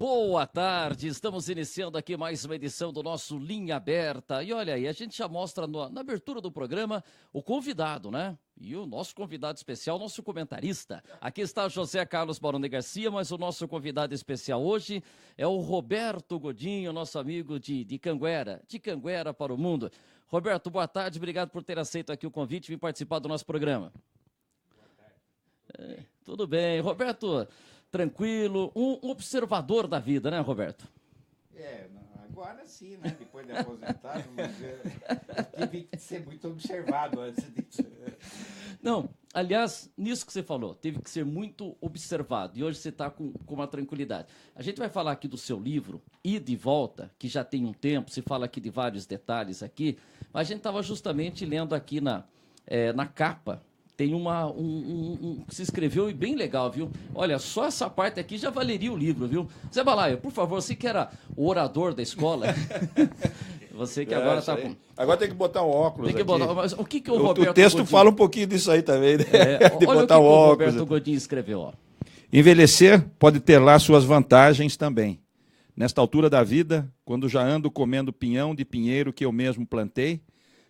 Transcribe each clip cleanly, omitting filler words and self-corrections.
Boa tarde, estamos iniciando aqui mais uma edição do nosso Linha Aberta. E olha aí, a gente já mostra na abertura do programa o convidado, né? E o nosso convidado especial, nosso comentarista. Aqui está José Carlos Barone Garcia, mas o nosso convidado especial hoje é o Roberto Godinho, nosso amigo de Canguera para o mundo. Roberto, boa tarde, obrigado por ter aceito aqui o convite e vir participar do nosso programa. Boa tarde. Tudo bem. Roberto, tranquilo, um observador da vida, né, Roberto? Agora sim, né? Depois de aposentado, mas eu tive que ser muito observado antes disso. Não, aliás, nisso que você falou, teve que ser muito observado, e hoje você está com uma tranquilidade. A gente vai falar aqui do seu livro, Ida e Volta, que já tem um tempo, se fala aqui de vários detalhes aqui, mas a gente estava justamente lendo aqui na capa, tem que se escreveu e bem legal, viu? Olha, só essa parte aqui já valeria o livro, viu? Zé Balaio, por favor, você que era o orador da escola, você que agora está com... Agora tem que botar um óculos Tem que aqui. botar, mas o que o Roberto O texto Godinho... fala um pouquinho disso aí também, né? De olha botar o que o óculos. Roberto Godinho escreveu, ó. Envelhecer pode ter lá suas vantagens também. Nesta altura da vida, quando já ando comendo pinhão de pinheiro que eu mesmo plantei,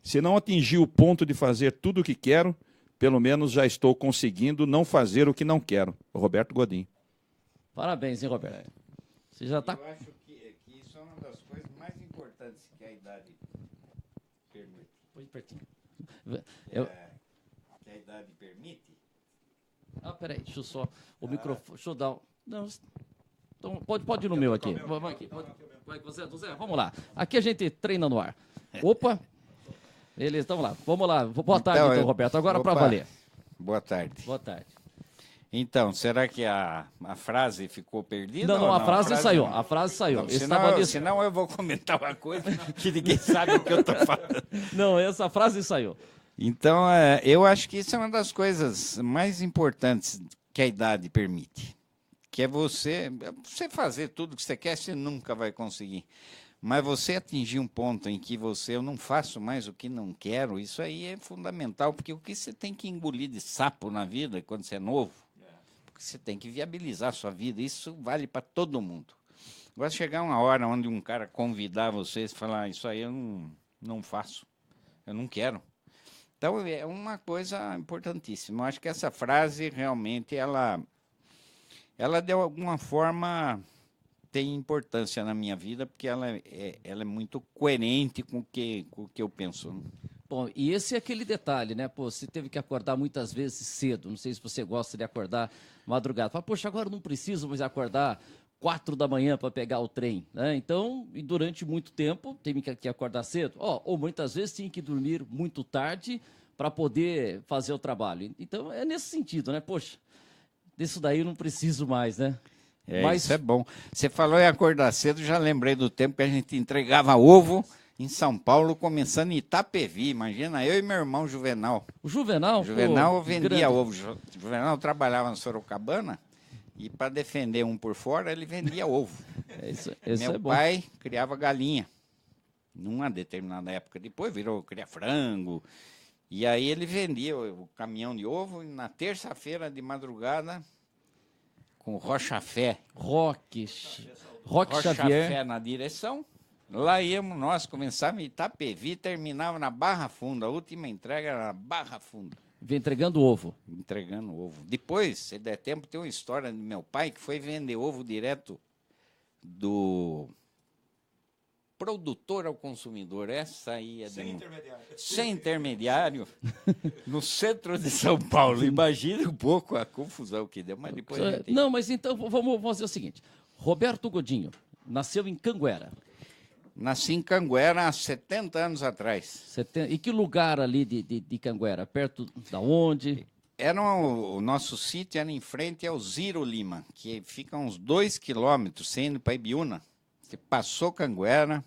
se não atingir o ponto de fazer tudo o que quero, pelo menos já estou conseguindo não fazer o que não quero. Roberto Godinho. Parabéns, hein, Roberto? Você já está... Eu acho que isso é uma das coisas mais importantes que a idade permite. Põe pertinho. Que a idade permite. Ah, peraí, deixa eu só... O microfone... Deixa eu dar... Não, então, pode ir no meu aqui. Vai, Zé, vamos lá. Aqui a gente treina no ar. Opa! Beleza, então vamos lá. Boa tarde, então, Roberto. Agora para valer. Boa tarde. Boa tarde. Então, será que a frase ficou perdida? Não, a frase saiu. A frase saiu. Senão eu vou comentar uma coisa que ninguém sabe o que eu estou falando. Não, essa frase saiu. Então, eu acho que isso é uma das coisas mais importantes que a idade permite. Que é você fazer tudo que você quer, você nunca vai conseguir. Mas você atingir um ponto em que eu não faço mais o que não quero, isso aí é fundamental, porque o que você tem que engolir de sapo na vida quando você é novo, porque você tem que viabilizar a sua vida, isso vale para todo mundo. Agora chegar uma hora onde um cara convidar você e falar, isso aí eu não faço, eu não quero. Então é uma coisa importantíssima. Eu acho que essa frase realmente, ela de alguma forma... tem importância na minha vida, porque ela é muito coerente com o que eu penso. Bom, e esse é aquele detalhe, né? Pô, você teve que acordar muitas vezes cedo, não sei se você gosta de acordar madrugada. Fala, poxa, agora eu não preciso mais acordar 4 da manhã para pegar o trem, né? Então, e durante muito tempo, tem que acordar cedo. Ou muitas vezes tinha que dormir muito tarde para poder fazer o trabalho. Então, é nesse sentido, né? Poxa, disso daí eu não preciso mais, né? Mas isso é bom. Você falou em acordar cedo, já lembrei do tempo que a gente entregava ovo em São Paulo, começando em Itapevi. Imagina, eu e meu irmão Juvenal. O Juvenal? Juvenal vendia grande. ovo. Juvenal trabalhava na Sorocabana e, para defender um por fora, ele vendia ovo. Meu pai criava galinha numa determinada época. Depois cria frango. E aí ele vendia o caminhão de ovo e na terça-feira de madrugada... com Rochafé. Roque Xavier na direção. Lá íamos nós, começávamos em Itapevi, terminava na Barra Funda. A última entrega era na Barra Funda. Vem entregando ovo. Entregando ovo. Depois, se der tempo, tem uma história do meu pai que foi vender ovo direto do produtor ao consumidor. Essa aí é sem intermediário. No centro de São Paulo. Imagine um pouco a confusão que deu, mas depois Não, mas então vamos fazer o seguinte. Roberto Godinho nasceu em Canguera. Nasci em Canguera há 70 anos atrás. E que lugar ali de Canguera? Perto da onde? O nosso sítio era em frente ao Ziro Lima, que fica uns 2 quilômetros, saindo para Ibiúna. Você passou Canguera,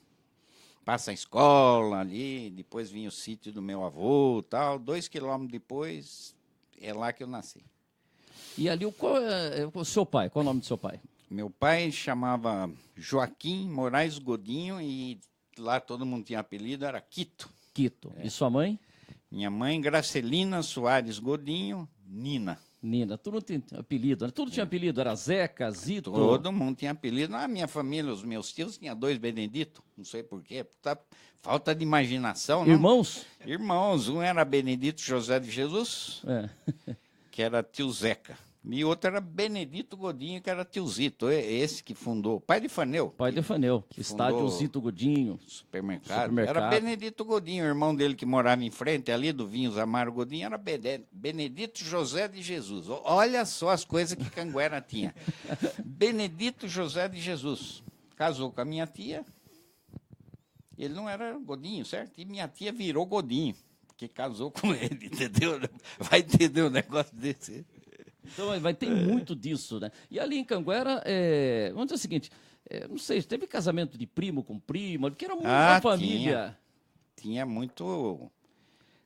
passa a escola ali, depois vinha o sítio do meu avô, tal. 2 quilômetros depois, é lá que eu nasci. E ali, qual é o seu pai? Qual é o nome do seu pai? Meu pai chamava Joaquim Moraes Godinho e lá todo mundo tinha apelido, era Quito. Quito. E sua mãe? Minha mãe, Gracelina Soares Godinho, Nina. Nina, tu não tinha apelido, né? Tudo tinha apelido, era Zeca, Zito. Todo mundo tinha apelido. Na minha família, os meus tios tinham 2 Benedito, não sei porquê. Falta de imaginação, não? Irmãos? Irmãos, um era Benedito José de Jesus, É. que era tio Zeca. E outro era Benedito Godinho, que era tio Zito, esse que fundou, pai de Faneu. Pai de Faneu, que estádio fundou Zito Godinho. Supermercado. Era Benedito Godinho, o irmão dele que morava em frente ali do Vinhos Amaro Godinho, era Benedito José de Jesus. Olha só as coisas que Canguera tinha. Benedito José de Jesus. Casou com a minha tia. Ele não era Godinho, certo? E minha tia virou Godinho, porque casou com ele, entendeu? Vai entender um negócio desse. Então vai ter muito disso, né? E ali em Canguera, vamos dizer o seguinte, não sei, teve casamento de primo com prima, porque era muita família. Tinha muito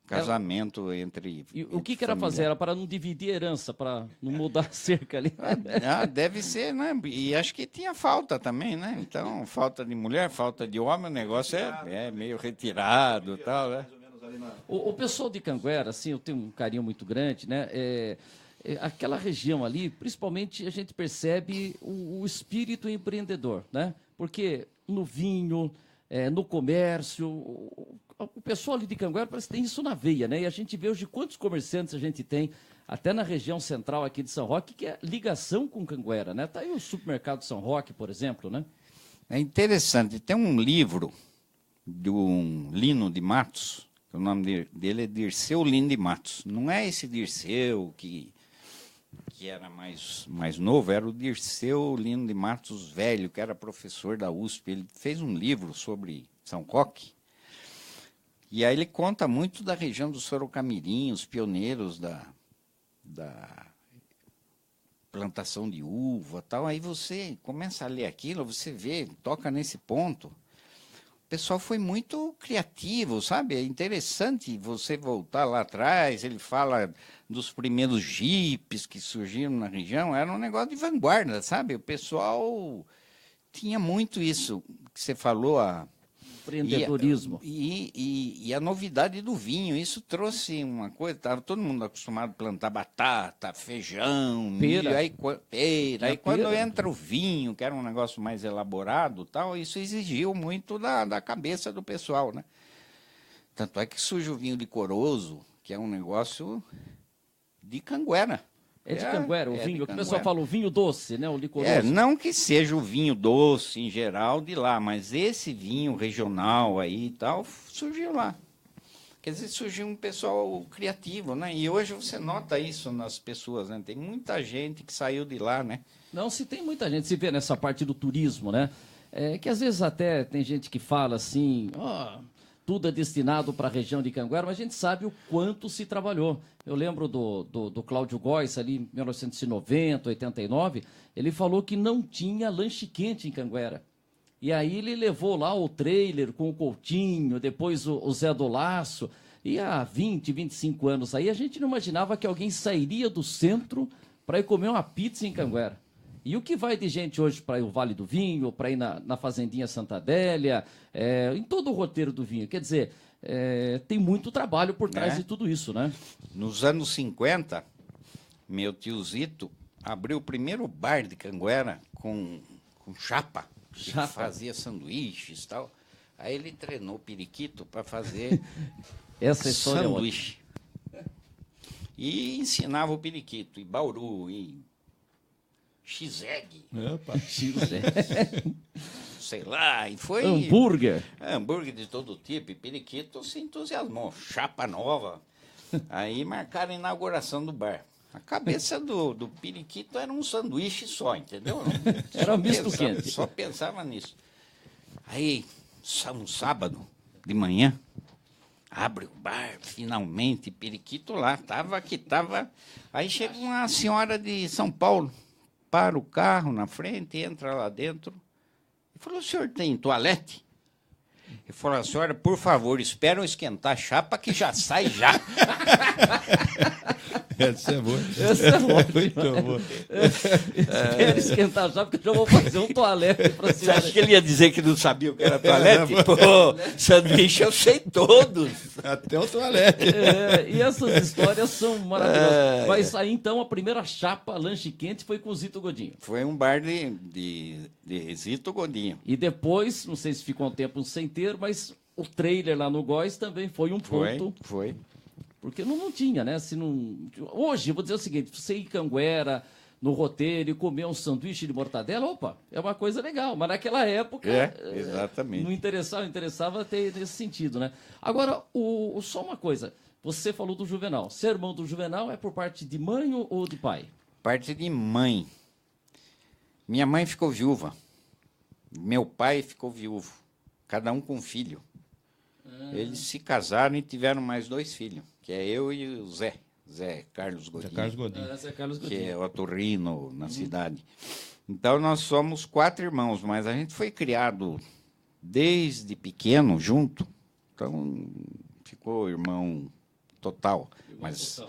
casamento entre. E o que era fazer? Era para não dividir herança, para não mudar a cerca ali. Deve ser, né? E acho que tinha falta também, né? Então, falta de mulher, falta de homem, o negócio é meio retirado e tal, né? O pessoal de Canguera, assim, eu tenho um carinho muito grande, né? Aquela região ali, principalmente a gente percebe o espírito empreendedor, né? Porque no vinho, no comércio, o pessoal ali de Canguera parece que tem isso na veia, né? E a gente vê hoje quantos comerciantes a gente tem, até na região central aqui de São Roque, que é ligação com Canguera, né? Tá aí o supermercado São Roque, por exemplo, né? É interessante, tem um livro de um Lino de Matos, que o nome dele é Dirceu Lino de Matos. Não é esse Dirceu que era mais novo, era o Dirceu Lino de Matos velho, que era professor da USP. Ele fez um livro sobre São Roque, e aí ele conta muito da região do Sorocamirim, os pioneiros da plantação de uva, tal. Aí você começa a ler aquilo, você vê, toca nesse ponto. O pessoal foi muito criativo, sabe? É interessante você voltar lá atrás. Ele fala dos primeiros jipes que surgiram na região. Era um negócio de vanguarda, sabe? O pessoal tinha muito isso que você falou, empreendedorismo. E a novidade do vinho. Isso trouxe uma coisa. Estava todo mundo acostumado a plantar batata, feijão, pera. Milho, aí quando entra o vinho, que era um negócio mais elaborado, tal, isso exigiu muito da cabeça do pessoal, né? Tanto é que surge o vinho licoroso, que é um negócio de Canguera. É de Canguera, o vinho. O pessoal fala o vinho doce, né? O licoroso. Não que seja o vinho doce em geral de lá, mas esse vinho regional aí e tal surgiu lá. Quer dizer, surgiu um pessoal criativo, né? E hoje você nota isso nas pessoas, né? Tem muita gente que saiu de lá, né? Não, se tem muita gente, se vê nessa parte do turismo, né? Que às vezes até tem gente que fala assim, tudo é destinado para a região de Canguera, mas a gente sabe o quanto se trabalhou. Eu lembro do Cláudio Góes, ali em 1990, 89, ele falou que não tinha lanche quente em Canguera. E aí ele levou lá o trailer com o Coutinho, depois o Zé do Laço, e há 20, 25 anos aí a gente não imaginava que alguém sairia do centro para ir comer uma pizza em Canguera. E o que vai de gente hoje para ir ao Vale do Vinho, para ir na Fazendinha Santa Adélia, em todo o roteiro do vinho? Quer dizer, tem muito trabalho por trás de tudo isso, né? Nos anos 50, meu tio Zito abriu o primeiro bar de Canguera com chapa. Ele fazia sanduíches e tal. Aí ele treinou o periquito para fazer essa história sanduíche. E ensinava o periquito, e Bauru, e X-Egg. Sei lá, e foi... Hambúrguer de todo tipo, e periquito se entusiasmou. Chapa nova. Aí marcaram a inauguração do bar. A cabeça do periquito era um sanduíche só, entendeu? Era misto quente. Só pensava nisso. Aí, um sábado de manhã, abre o bar, finalmente, periquito lá, tava. Aí chega uma senhora de São Paulo, para o carro na frente, entra lá dentro, e falou, o senhor tem toalete? Ele falou, a senhora, por favor, espera eu esquentar a chapa que já sai já. Essa é boa. Essa é ótima. Muito boa. Quero esquentar já, porque eu já vou fazer um toalete para Você acha que ele ia dizer que não sabia o que era toalete? Pô, sanduíche eu sei todos. Até o toalete. E essas histórias são maravilhosas. Mas aí, então, a primeira chapa lanche quente foi com o Zito Godinho. Foi um bar de Zito Godinho. E depois, não sei se ficou um tempo sem ter, mas o trailer lá no Góis também foi um ponto. Foi. Porque não tinha, né? Se não... Hoje, eu vou dizer o seguinte, você ir em Canguera, no roteiro, e comer um sanduíche de mortadela, opa, é uma coisa legal. Mas naquela época... Exatamente. Não interessava ter nesse sentido, né? Agora, só uma coisa. Você falou do Juvenal. Ser irmão do Juvenal é por parte de mãe ou de pai? Parte de mãe. Minha mãe ficou viúva. Meu pai ficou viúvo. Cada um com um filho. Eles se casaram e tiveram mais 2 filhos, que é eu e o Zé Carlos Godinho. Zé Carlos Godinho. Zé Carlos Godinho. Que é otorrino na cidade. Então, nós somos 4 irmãos, mas a gente foi criado desde pequeno, junto. Então, ficou irmão total. Mas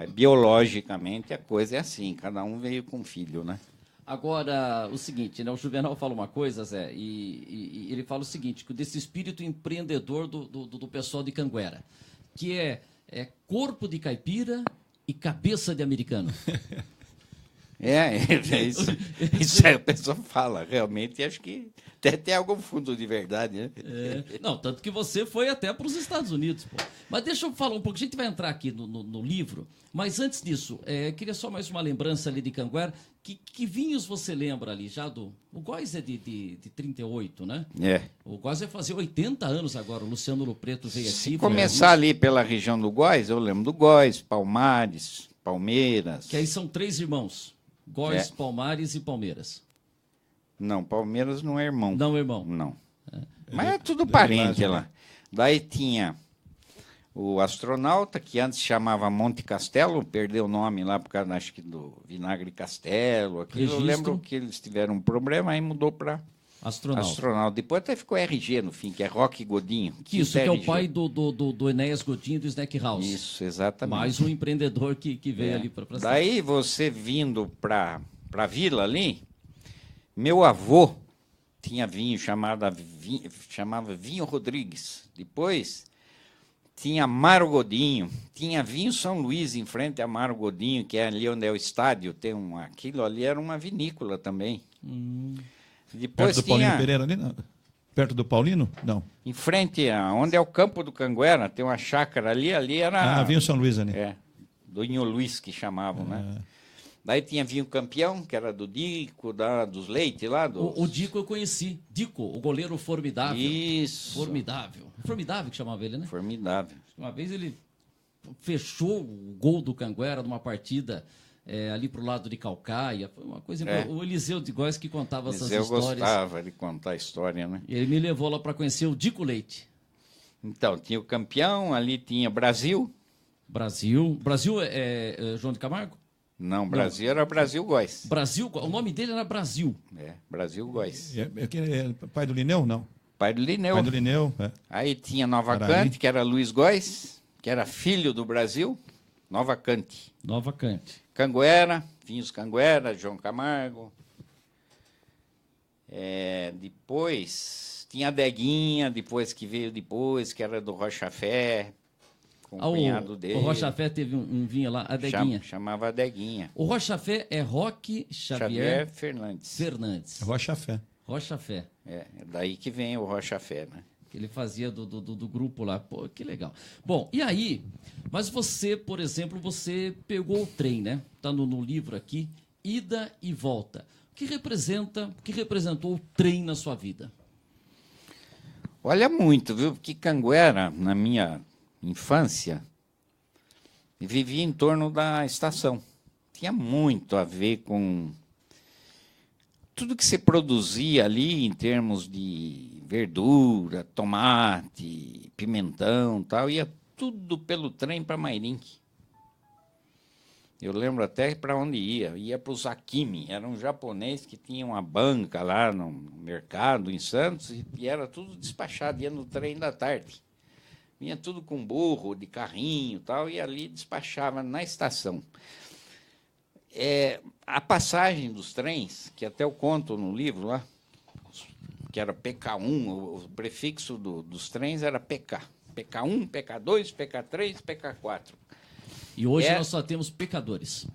biologicamente a coisa é assim, cada um veio com um filho, né? Agora, o seguinte, né? O Juvenal fala uma coisa, Zé, e ele fala o seguinte, que desse espírito empreendedor do pessoal de Canguera, que é corpo de caipira e cabeça de americano. Isso aí a pessoa fala, realmente, acho que até tem algum fundo de verdade, né? Não, tanto que você foi até para os Estados Unidos, pô. Mas deixa eu falar um pouco, a gente vai entrar aqui no livro, mas antes disso, queria só mais uma lembrança ali de Canguera. Que vinhos você lembra ali já do... O Góis é de 38, né? O Góis vai fazer 80 anos agora, o Luciano Lopreto veio aqui. Se começar ali pela região do Góis, eu lembro do Góis, Palmares, Palmeiras. Que aí são 3 irmãos, Góis, Palmares e Palmeiras. Não, Palmeiras não é irmão. Não, irmão. Não. Mas é tudo parente lá. Daí tinha o Astronauta, que antes chamava Monte Castelo, perdeu o nome lá por causa, acho que, do Vinagre Castelo. Aquilo. Eu lembro que eles tiveram um problema, aí mudou para Astronauta. Depois até ficou RG no fim, que é Roque Godinho. Isso, que é o pai do Enéas Godinho do Snack House. Isso, exatamente. Mais um empreendedor que veio ali para a Daí você vindo para a vila ali, meu avô tinha vinho chamava Vinho Rodrigues. Depois tinha Amaro Godinho, tinha vinho São Luís em frente a Amaro Godinho, que é ali onde é o estádio. Aquilo ali era uma vinícola também. Depois perto do Paulino Pereira ali? Não. Perto do Paulino? Não. Em frente a onde é o campo do Canguera, tem uma chácara ali era... vinho São Luís ali. Do Inho Luiz que chamavam, né? Daí tinha vinho Campeão, que era do Dico, dos Leite lá. O Dico eu conheci. Dico, o goleiro formidável. Isso. Formidável. Formidável que chamava ele, né? Formidável. Uma vez ele fechou o gol do Canguera numa partida ali pro lado de Calcaia. Foi uma coisa... O Eliseu de Góis que contava essas histórias. Eu gostava de contar a história, né? E ele me levou lá para conhecer o Dico Leite. Então, tinha o Campeão, ali tinha Brasil. Brasil é João de Camargo? Não, Brasil era Brasil Góis. Brasil, o nome dele era Brasil. Brasil Góis. Pai do Lineu? Não. Pai do Lineu. Pai do Lineu, Aí tinha Nova Cante, que era Luiz Góis, que era filho do Brasil. Nova Cante. Canguera, vinhos Canguera, João Camargo. Depois tinha a Deguinha, que veio depois, que era do Rocha Fé. Com o cunhado dele. O Rocha Fé teve um vinho lá, a Deguinha. Chamava a Deguinha. O Rocha Fé é Roque Xavier Fernandes. Rocha Fé. Rocha Fé. É daí que vem o Rocha Fé, né? Que ele fazia do grupo lá. Pô, que legal. Bom, e aí? Mas você, por exemplo, você pegou o trem, né? Está no livro aqui, Ida e Volta. O que representou o trem na sua vida? Olha muito, viu? Porque Canguera, na minha infância, vivia em torno da estação. Tinha muito a ver com tudo que se produzia ali em termos de verdura, tomate, pimentão, tal, ia tudo pelo trem para Mairinque. Eu lembro até para onde ia para o Zakimi, era um japonês que tinha uma banca lá no mercado em Santos e era tudo despachado, ia no trem da tarde. Vinha tudo com burro, de carrinho e tal, e ali despachava na estação. A passagem dos trens, que até eu conto no livro lá, que era PK1, o prefixo dos trens era PK. PK1, PK2, PK3, PK4. E hoje nós só temos pecadores.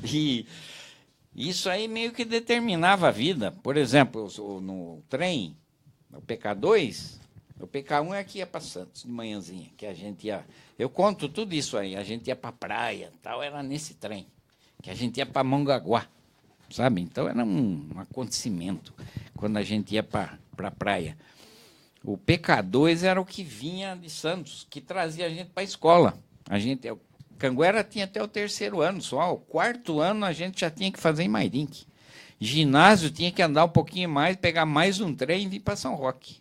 E isso aí meio que determinava a vida. Por exemplo, no trem, o PK2, o PK1 é que ia para Santos de manhãzinha, que a gente ia... Eu conto tudo isso aí, a gente ia para a praia, tal, era nesse trem, que a gente ia para Mongaguá, sabe? Então era um acontecimento quando a gente ia para a praia. O PK2 era o que vinha de Santos, que trazia a gente para a escola. Canguera tinha até o 3º ano só, o 4º ano a gente já tinha que fazer em Mairinque. Ginásio tinha que andar um pouquinho mais, pegar mais um trem e vir para São Roque.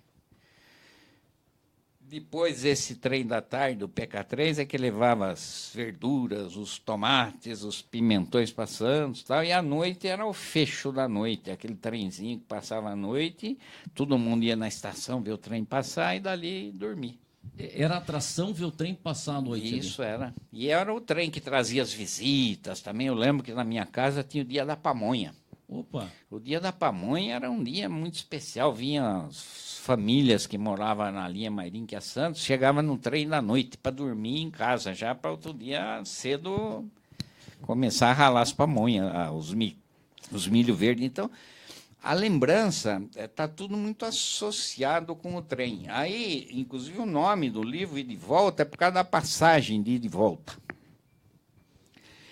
Depois, esse trem da tarde, do PK3, é que levava as verduras, os tomates, os pimentões para Santos, tal, e à noite era o fecho da noite, aquele trenzinho que passava à noite, todo mundo ia na estação ver o trem passar e dali dormir. Era atração ver o trem passar à noite. Isso ali. Era. E era o trem que trazia as visitas também. Eu lembro que na minha casa tinha o dia da pamonha. Opa! O dia da pamonha era um dia muito especial. Vinha as famílias que moravam na linha Mairinque a Santos, chegavam no trem da noite para dormir em casa, já para outro dia cedo começar a ralar as pamonhas, os milho verde. Então, a lembrança está tudo muito associado com o trem. Aí, inclusive, o nome do livro, Ida e Volta, é por causa da passagem de ida e volta.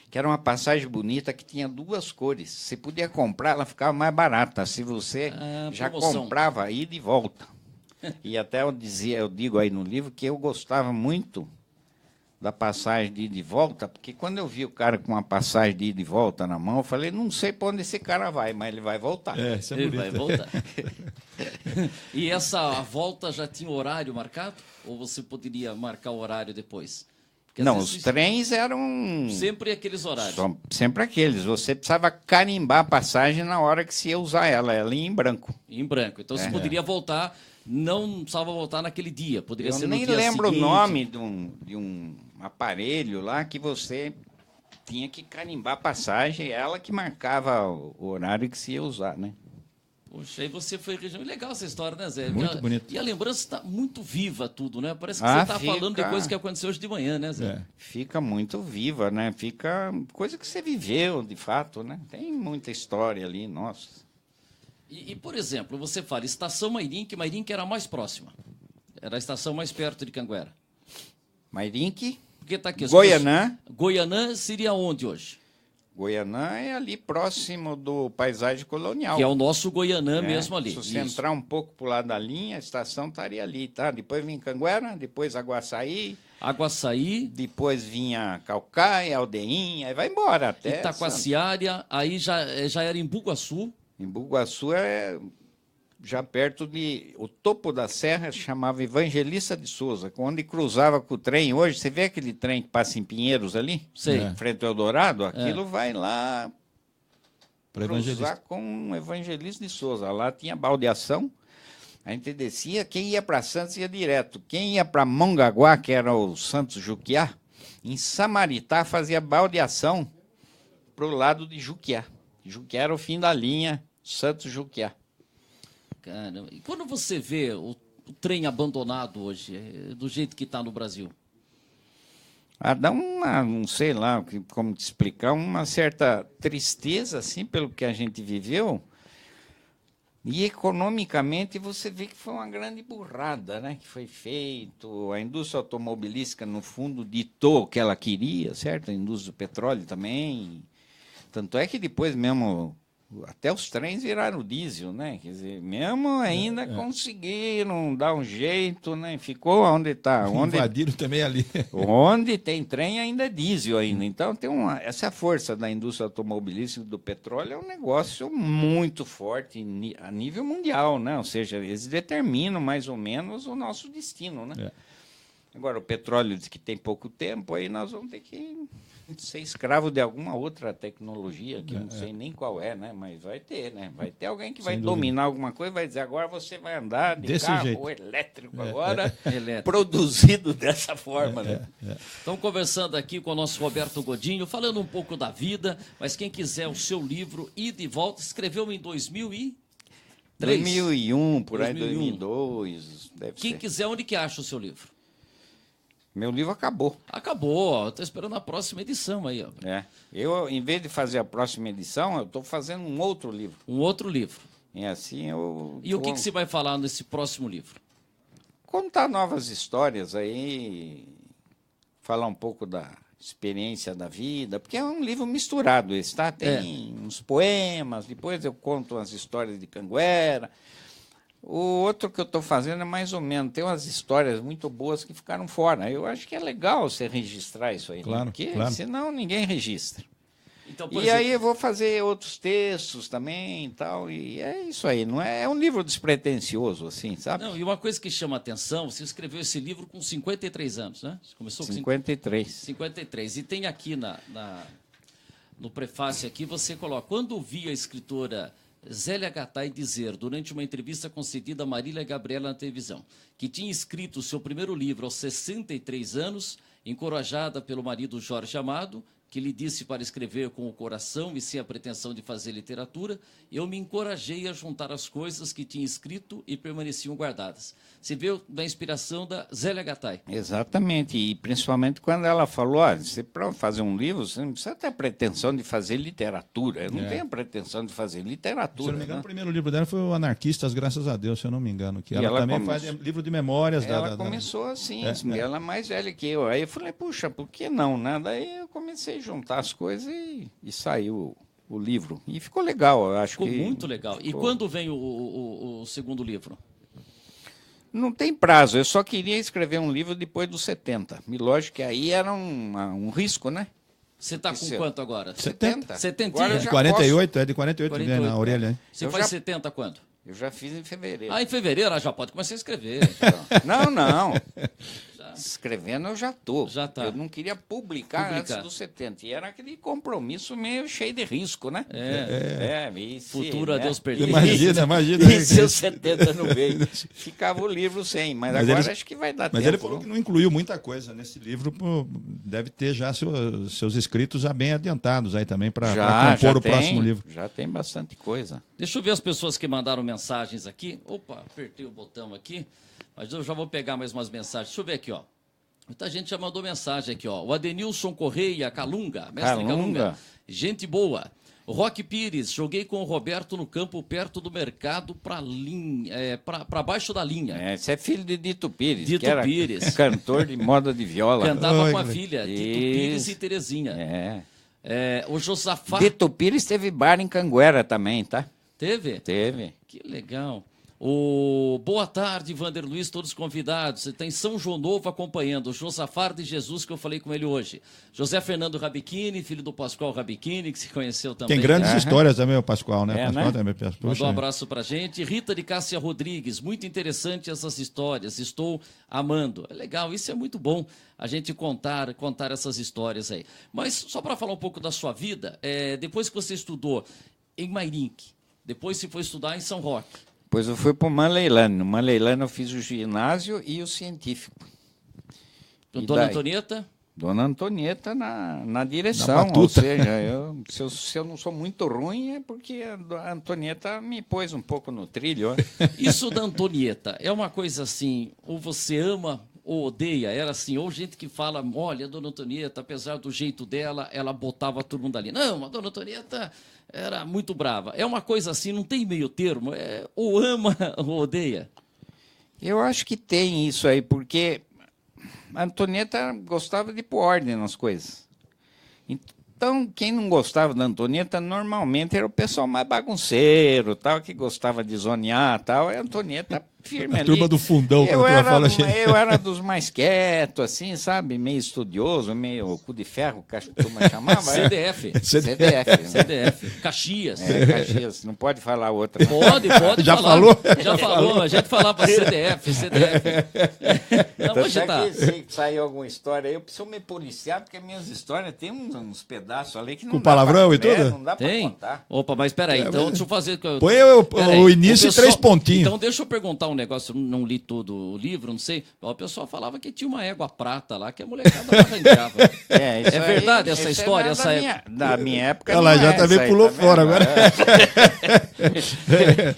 Que era uma passagem bonita que tinha 2 cores. Você podia comprar, ela ficava mais barata. Se você já comprava ida e volta. E até eu digo aí no livro que eu gostava muito da passagem de ida e volta, porque quando eu vi o cara com uma passagem de ida e volta na mão, eu falei, não sei para onde esse cara vai, mas ele vai voltar. Ele vai voltar. E essa volta já tinha horário marcado? Ou você poderia marcar o horário depois? Porque não, os trens eram... Sempre aqueles horários. Sempre aqueles. Você precisava carimbar a passagem na hora que se ia usar ela ia em branco. Em branco. Então você poderia voltar, não precisava voltar naquele dia. Poderia ser no dia seguinte. Eu nem lembro seguinte. o nome de um aparelho lá que você tinha que carimbar a passagem, ela que marcava o horário que se ia usar, né? Poxa, aí você foi... Legal essa história, né, Zé? Muito bonito. E a lembrança está muito viva tudo, né? Parece que você está falando de coisa que aconteceu hoje de manhã, né, Zé? Fica muito viva, né? Fica coisa que você viveu, de fato, né? Tem muita história ali, nossa. E por exemplo, você fala, Estação Mairinque era a mais próxima. Era a estação mais perto de Canguera. Mairinque, Porque tá aqui, Goianã. Goianã seria onde hoje? Goianã é ali próximo do Paisagem Colonial. Que é o nosso Goianã mesmo ali. Se você entrar um pouco para o lado da linha, a estação estaria ali, tá? Depois vinha Canguera, depois Aguaçaí. Aguaçaí. Depois vinha Caucaia, Aldeinha, aí vai embora até... Itacoaciária, aí já era em Bugaçu. Em Bugaçu é já perto de... O topo da serra chamava Evangelista de Souza, onde cruzava com o trem hoje. Você vê aquele trem que passa em Pinheiros ali? Sei. Frente ao Eldorado? Aquilo vai lá para cruzar com o Evangelista de Souza. Lá tinha baldeação. A gente descia, quem ia para Santos ia direto. Quem ia para Mongaguá, que era o Santos Juquiá, em Samaritá fazia baldeação para o lado de Juquiá. Juquiá era o fim da linha, Santos Juquiá. Caramba. E quando você vê o trem abandonado hoje, do jeito que está no Brasil? Dá não sei lá como te explicar, uma certa tristeza, assim, pelo que a gente viveu. E economicamente você vê que foi uma grande burrada, né? Que foi feito. A indústria automobilística, no fundo, ditou o que ela queria, certo? A indústria do petróleo também. Tanto é que depois mesmo, até os trens viraram diesel, né? Quer dizer, mesmo ainda conseguiram dar um jeito, né? Ficou onde está. Invadiram também ali. Onde tem trem ainda é diesel ainda. Então tem essa força da indústria automobilística do petróleo é um negócio muito forte a nível mundial, né? Ou seja, eles determinam mais ou menos o nosso destino, né? Agora, o petróleo diz que tem pouco tempo, aí nós vamos ter que ser escravo de alguma outra tecnologia, que eu não sei nem qual é, né? Mas vai ter, né? Vai ter alguém que vai dominar alguma coisa e vai dizer, agora você vai andar de Desse carro jeito. elétrico agora, Elétrico. produzido dessa forma, né? Estamos conversando aqui com o nosso Roberto Godinho, falando um pouco da vida, mas quem quiser o seu livro, Ida e Volta, escreveu em 2003. 2001, por aí, 2001. 2002, deve Quem ser. quiser, onde que acha o seu livro? Meu livro acabou. Acabou, ó. Estou esperando a próxima edição aí, ó. Eu, em vez de fazer a próxima edição, eu estou fazendo um outro livro. Um outro livro. E assim eu... E o que você vai falar nesse próximo livro? Contar novas histórias aí, falar um pouco da experiência da vida, porque é um livro misturado esse, tá? Tem uns poemas, depois eu conto umas histórias de Canguera. O outro que eu estou fazendo é mais ou menos, tem umas histórias muito boas que ficaram fora. Eu acho que é legal você registrar isso aí, Claro, né? Porque claro. senão ninguém registra. Então, E aí eu vou fazer outros textos também e tal, e é isso aí. Não é, é um livro despretensioso, assim, sabe? Não, e uma coisa que chama a atenção, você escreveu esse livro com 53 anos, né? Você começou com 53. 53. E tem aqui no prefácio aqui, você coloca, quando ouvi a escritora Zélia Gattai dizer, durante uma entrevista concedida a Marília Gabriela na televisão, que tinha escrito o seu primeiro livro aos 63 anos, encorajada pelo marido Jorge Amado, que lhe disse para escrever com o coração e sem a pretensão de fazer literatura, eu me encorajei a juntar as coisas que tinha escrito e permaneciam guardadas. Você vê da inspiração da Zélia Gattai. Exatamente, e principalmente quando ela falou, você para fazer um livro, você não precisa ter a pretensão de fazer literatura. Eu não tenho a pretensão de fazer Se literatura. eu não me engano, né? o primeiro livro dela foi o Anarquistas, graças a Deus, se eu não me engano. Que E ela ela também começou- faz livro de memórias. Ela começou assim, ela é mais velha que eu. Aí eu falei, puxa, por que não, né? Daí eu comecei a juntar as coisas e saiu o livro. E ficou legal, eu acho Ficou que... muito legal. E ficou- quando vem o segundo livro? Não tem prazo, eu só queria escrever um livro depois dos 70. E lógico que aí era um risco, né? Você está com Isso. quanto agora? 70. Setentinha? Agora eu De já 48, é de 48, 48, na orelha. Hein? Você Eu faz já- 70 quando? Eu já fiz em fevereiro. Ah, em fevereiro já pode começar a escrever. Não, não. Escrevendo eu já estou. Já tá. Eu não queria publicar antes dos 70. E era aquele compromisso meio cheio de risco, né? E se, Futuro a né? Deus perdido. Imagina. E se os 70 não veio? Ficava o livro sem. Mas agora ele- acho que vai dar Mas tempo. ele falou que não incluiu muita coisa nesse livro. Pô, deve ter já seus escritos já bem adiantados aí também para compor o próximo livro. Já tem bastante coisa. Deixa eu ver as pessoas que mandaram mensagens aqui. Opa, apertei o botão aqui. Mas eu já vou pegar mais umas mensagens. Deixa eu ver aqui, ó. Muita gente já mandou mensagem aqui, ó. O Adenilson Correia, Calunga, mestre Calunga. Gente boa. O Roque Pires, joguei com o Roberto no campo perto do mercado para baixo da linha. Esse é filho de Dito Pires, Dito que era Pires. cantor de moda de viola. Cantava Oi, com a que filha, Dito Isso. Pires e Terezinha. O Josafá. Dito Pires teve bar em Canguera também, tá? Teve? Teve. Que legal. Boa tarde, Vander Luiz, todos convidados. Você está em São João Novo acompanhando o Josafá de Jesus, que eu falei com ele hoje. José Fernando Rabicchini, filho do Pascoal Rabicchini, que se conheceu também. Tem grandes Aham. histórias também, o Pascoal, né? É, Pascoal né? também. Puxa, Mandou um abraço pra gente. Rita de Cássia Rodrigues, muito interessante essas histórias, estou amando. É legal, isso é muito bom, a gente contar essas histórias aí. Mas só para falar um pouco da sua vida, depois que você estudou em Mairink, depois você foi estudar em São Roque. Depois eu fui para o Manleilano. No Manleilano eu fiz o ginásio e o científico. E Dona daí? Antonieta? Dona Antonieta na direção, Na batuta. ou seja, se eu não sou muito ruim é porque a Antonieta me pôs um pouco no trilho. Ó. Isso da Antonieta é uma coisa assim, ou você ama ou odeia, era assim, ou gente que fala, olha, a Dona Antonieta, apesar do jeito dela, ela botava todo mundo ali. Não, a Dona Antonieta era muito brava. É uma coisa assim, não tem meio termo, ou ama ou odeia. Eu acho que tem isso aí, porque a Antonieta gostava de pôr ordem nas coisas. Então, quem não gostava da Antonieta, normalmente era o pessoal mais bagunceiro, tal, que gostava de zonear, tal. E a Antonieta firme A ali. turma do fundão, como a turma fala, gente. Eu era dos mais quietos, assim, sabe? Meio estudioso, meio cu de ferro, que a turma chamava. CDF. CDF. Né? CDF. Caxias. Caxias, não pode falar outra. Pode Já falar. falou? Já falou, a gente falava CDF. Não, Tanto hoje tá. que se sair alguma história aí, eu preciso me policiar, porque minhas histórias tem uns pedaços ali que não Com dá palavrão pra, e tudo? Não dá pra Tem? contar. Opa, mas peraí, então deixa eu fazer... Põe Peraí, o início e pessoal- 3 pontinhos. Então deixa eu perguntar um negócio, eu não li todo o livro, não sei. O pessoal falava que tinha uma égua prata lá, que a molecada arranjava. Isso É verdade aí, essa isso história, é essa da minha época. Olha lá, não já é também essa aí, pulou tá fora vendo? agora.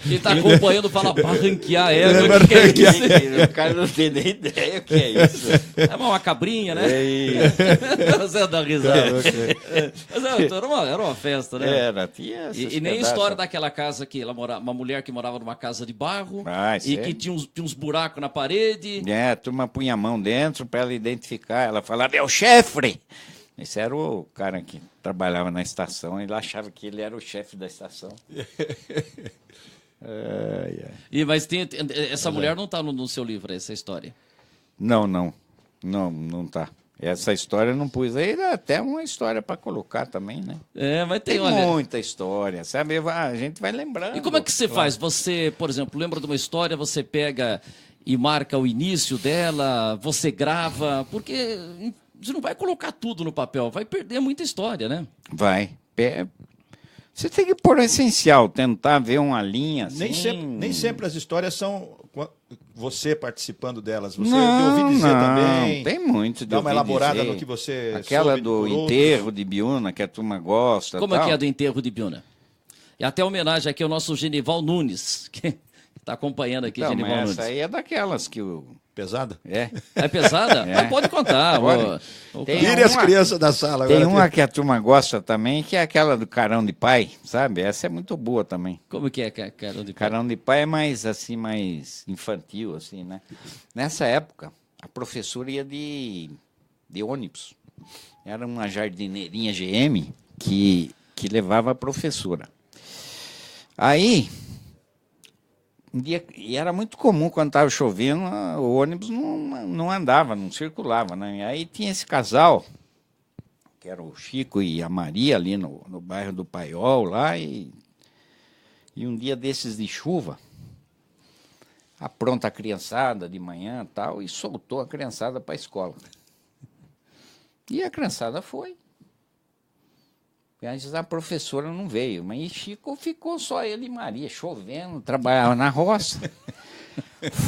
Quem tá acompanhando fala barranquear a égua, o que é isso? O cara não tem nem ideia o que é isso. É uma cabrinha, né? Você dá risada. Mas era uma festa, né? Tinha esses E nem pedaços. história daquela casa que ela morava, uma mulher que morava numa casa de barro Isso e é. que tinha uns buracos na parede. A turma punha a mão dentro para ela identificar. Ela falava, é o chefe! Esse era o cara que trabalhava na estação. Ele achava que ele era o chefe da estação. Mas essa mulher não está no seu livro, essa história. Não tá. Essa história eu não pus. Aí dá até uma história para colocar também, né? Mas Tem olha. muita história, sabe? A gente vai lembrando. E como é que você faz? Você, por exemplo, lembra de uma história, você pega e marca o início dela, você grava, porque você não vai colocar tudo no papel, vai perder muita história, né? Vai. Você tem que pôr o essencial, tentar ver uma linha assim. Nem sempre as histórias são você participando delas. Você Não, ouvi dizer não, também. tem muito de Dá uma ouvir elaborada dizer. no que você Aquela soube do por outros. enterro de Biúna, que a turma gosta. Como é tal. que é do enterro de Biúna? E até homenagem aqui ao nosso Genival Nunes, que está acompanhando aqui, Não, Genival mas Nunes. essa aí é daquelas que o... Pesada? É pesada? Mas pode contar. Pode. Tem Tire as uma- crianças da sala Tem agora. uma que a turma gosta também, que é aquela do Carão de Pai, sabe? Essa é muito boa também. Como que é, cara? Carão de Pai é mais assim, mais infantil, assim, né? Nessa época, a professora ia de ônibus. Era uma jardineirinha GM que levava a professora. Aí, um dia, e era muito comum quando estava chovendo, o ônibus não andava, não circulava, né? Aí tinha esse casal, que era o Chico e a Maria, ali no bairro do Paiol, lá, e um dia desses de chuva, apronta a criançada de manhã e tal, e soltou a criançada para a escola. E a criançada foi. Antes a professora não veio, mas Chico ficou só ele e Maria, chovendo, trabalhava na roça,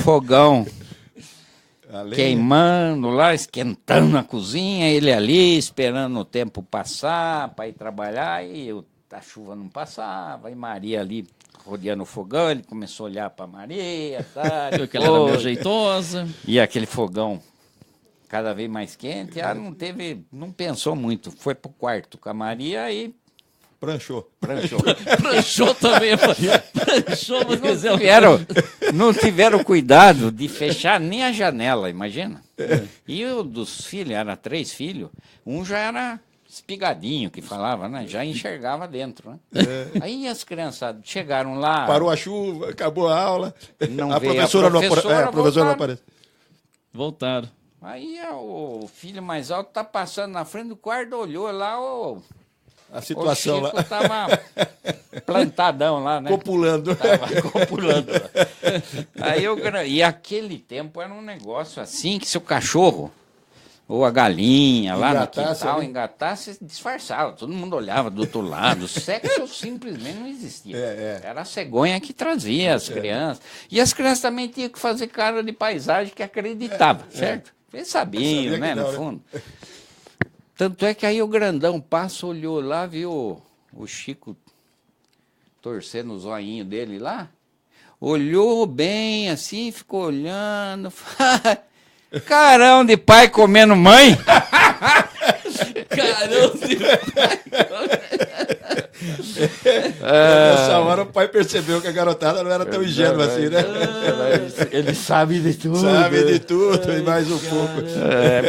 fogão queimando lá, esquentando a cozinha, ele ali esperando o tempo passar para ir trabalhar, e a chuva não passava, e Maria ali rodeando o fogão, ele começou a olhar para Maria, tá, Que ela era meio jeitosa. e aquele fogão cada vez mais quente, ela não pensou muito, foi pro quarto com a Maria e Pranchou. pranchou. Pranchou também. Pranchou, mas Não tiveram cuidado de fechar nem a janela, imagina. E o dos filhos, era 3 filhos, um já era espigadinho, que falava, né? Já enxergava dentro, né? Aí as crianças chegaram lá... Parou a chuva, acabou a aula. Não a veio professora, a professora, a professora não voltaram. apareceu. voltaram. Aí o filho mais alto tá passando na frente do quarto, olhou lá, A situação o Chico lá. tava plantadão lá, né? Copulando. Tava copulando. Aí e aquele tempo era um negócio assim, que se o cachorro ou a galinha lá Engatasse no quintal ali. engatasse, disfarçava. Todo mundo olhava do outro lado. Sexo simplesmente não existia. Era a cegonha que trazia as crianças. E as crianças também tinham que fazer cara de paisagem que acreditava, certo? Eles sabiam, Sabia que né, não, no né? fundo. Tanto é que aí o grandão passa, olhou lá, viu o Chico torcendo o zoinho dele lá, olhou bem assim, ficou olhando, carão de pai comendo mãe. Caramba, Nessa hora o pai percebeu que a garotada não era tão ingênua assim, né? Ele sabe de tudo. Sabe de tudo e mais um pouco.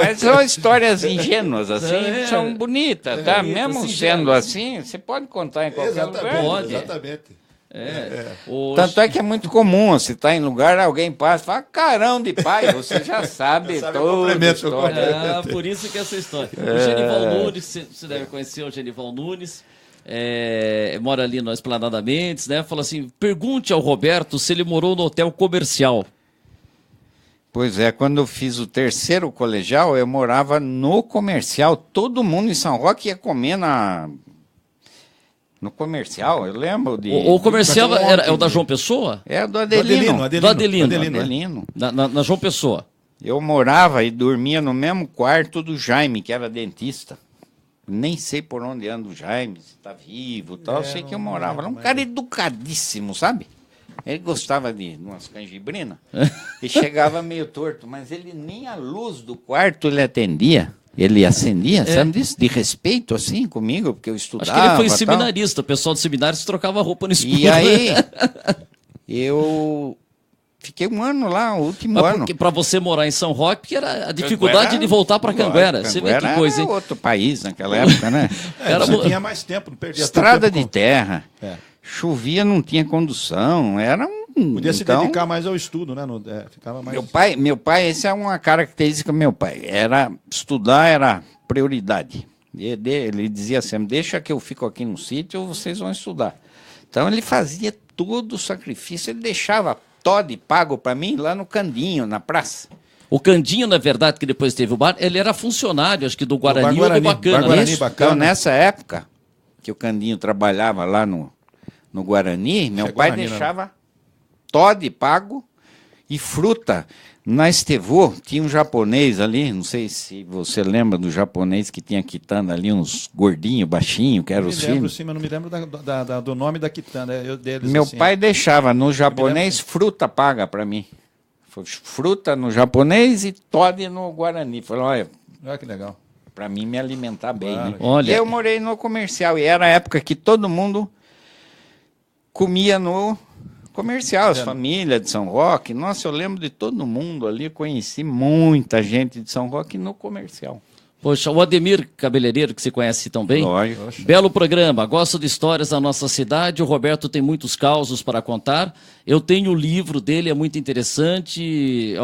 Mas são histórias ingênuas, assim, são bonitas, tá? Bonitas, Mesmo singelas. sendo assim, você pode contar em qualquer lugar. Pode. Exatamente. Tanto é que é muito comum, você está em lugar, alguém passa e fala, carão de pai, você já sabe toda a história. Por isso que essa história. O Genival Nunes, você deve conhecer o Genival Nunes, mora ali no Esplanada Mendes, né? Fala assim, pergunte ao Roberto se ele morou no hotel comercial. Pois é, quando eu fiz o terceiro colegial, eu morava no comercial, todo mundo em São Roque ia comer no comercial, eu lembro de... O comercial é o da João Pessoa? É do Adelino. Do Adelino. Na João Pessoa. Eu morava e dormia no mesmo quarto do Jaime, que era dentista. Nem sei por onde anda o Jaime, se está vivo e tal. Eu sei que eu morava lá. Um cara educadíssimo, sabe? Ele gostava de umas canjibrinas e chegava meio torto, mas ele nem a luz do quarto ele atendia. Ele acendia, sabe disso? De respeito, assim, comigo, porque eu estudava. Acho que ele foi seminarista, o pessoal do seminário se trocava roupa no escuro. E aí, eu fiquei um ano lá, o último ano. Para você morar em São Roque, porque era a dificuldade de voltar para Canguera. Você vê que coisa, hein? Era outro país naquela época, né? Você tinha mais tempo, não perdia estrada de terra. Chovia, não tinha condução, era Podia se dedicar mais ao estudo, né? Ficava mais... Meu pai, essa é uma característica do meu pai. Estudar era prioridade. Ele dizia sempre, deixa que eu fico aqui no sítio, vocês vão estudar. Então ele fazia todo o sacrifício, ele deixava Todd pago para mim lá no Candinho, na praça. O Candinho, na verdade, que depois teve o bar, ele era funcionário, acho que do Guarani ou do Bacana. Então, nessa época, que o Candinho trabalhava lá no Guarani, meu pai deixava Todd pago e fruta. Na Estevô, tinha um japonês ali, não sei se você lembra do japonês que tinha quitanda ali, uns gordinhos, baixinhos, que eram os filhos. Sim, mas não me lembro do nome da quitanda. Meu pai deixava no japonês fruta paga para mim. Fruta no japonês e Todd no Guarani. Falei, olha, que legal. Para mim me alimentar bem. Claro. Né? Olha. E eu morei no comercial e era a época que todo mundo comia no comercial, as famílias de São Roque. Nossa, eu lembro de todo mundo ali, conheci muita gente de São Roque no comercial. Poxa, o Ademir Cabeleireiro, que você conhece tão bem. Lógico. Belo programa, gosto de histórias da nossa cidade, o Roberto tem muitos causos para contar. Eu tenho o livro dele, é muito interessante,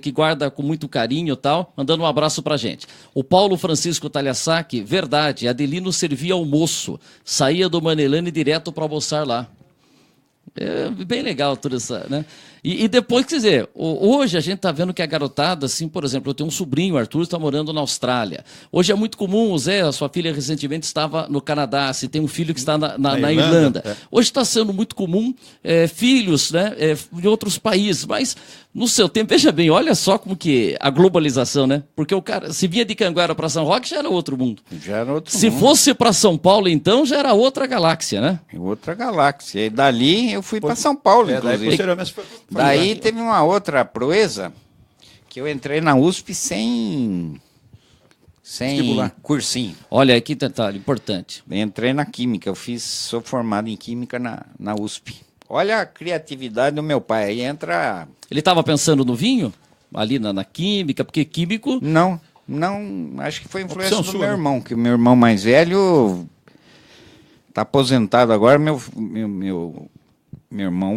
que guarda com muito carinho e tal, mandando um abraço pra gente. O Paulo Francisco Talhasac, verdade, Adelino servia almoço, saía do Manelane direto para almoçar lá. É bem legal tudo isso, né? E depois, quer dizer, hoje a gente está vendo que a garotada, assim, por exemplo, eu tenho um sobrinho, o Arthur, está morando na Austrália. Hoje é muito comum, o Zé, a sua filha recentemente estava no Canadá, se tem um filho que está na Irlanda. Hoje está sendo muito comum filhos, né, de outros países, mas no seu tempo, veja bem, olha só como que a globalização, né? Porque o cara, se vinha de Canguera para São Roque, já era outro mundo. Já era outro se mundo. Fosse para São Paulo, então, já era outra galáxia, né? Outra galáxia. E dali eu fui para São Paulo, inclusive. Daí teve uma outra proeza, que eu entrei na USP sem cursinho. Olha, que detalhe importante. Entrei na Química, sou formado em Química na USP. Olha a criatividade do meu pai, aí entra... Ele estava pensando no vinho? Ali na Química, porque químico... Não, acho que foi influência do meu irmão, que o meu irmão mais velho está aposentado agora, meu irmão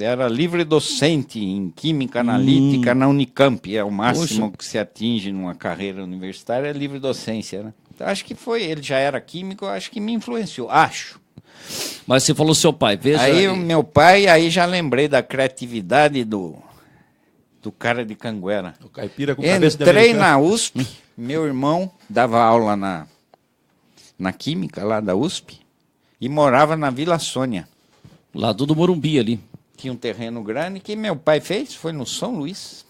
era livre docente em Química Analítica na Unicamp. É o máximo que se atinge numa carreira universitária, é livre docência, né? Então, acho que ele já era químico, acho que me influenciou, acho. Mas você falou seu pai, veja... Aí o meu pai, aí já lembrei da criatividade do cara de Canguera. O caipira com cabeça de Entrei americano. na USP, meu irmão dava aula na Química, lá da USP, e morava na Vila Sônia. Lado do Morumbi ali. Tinha um terreno grande que meu pai fez, foi no São Luís,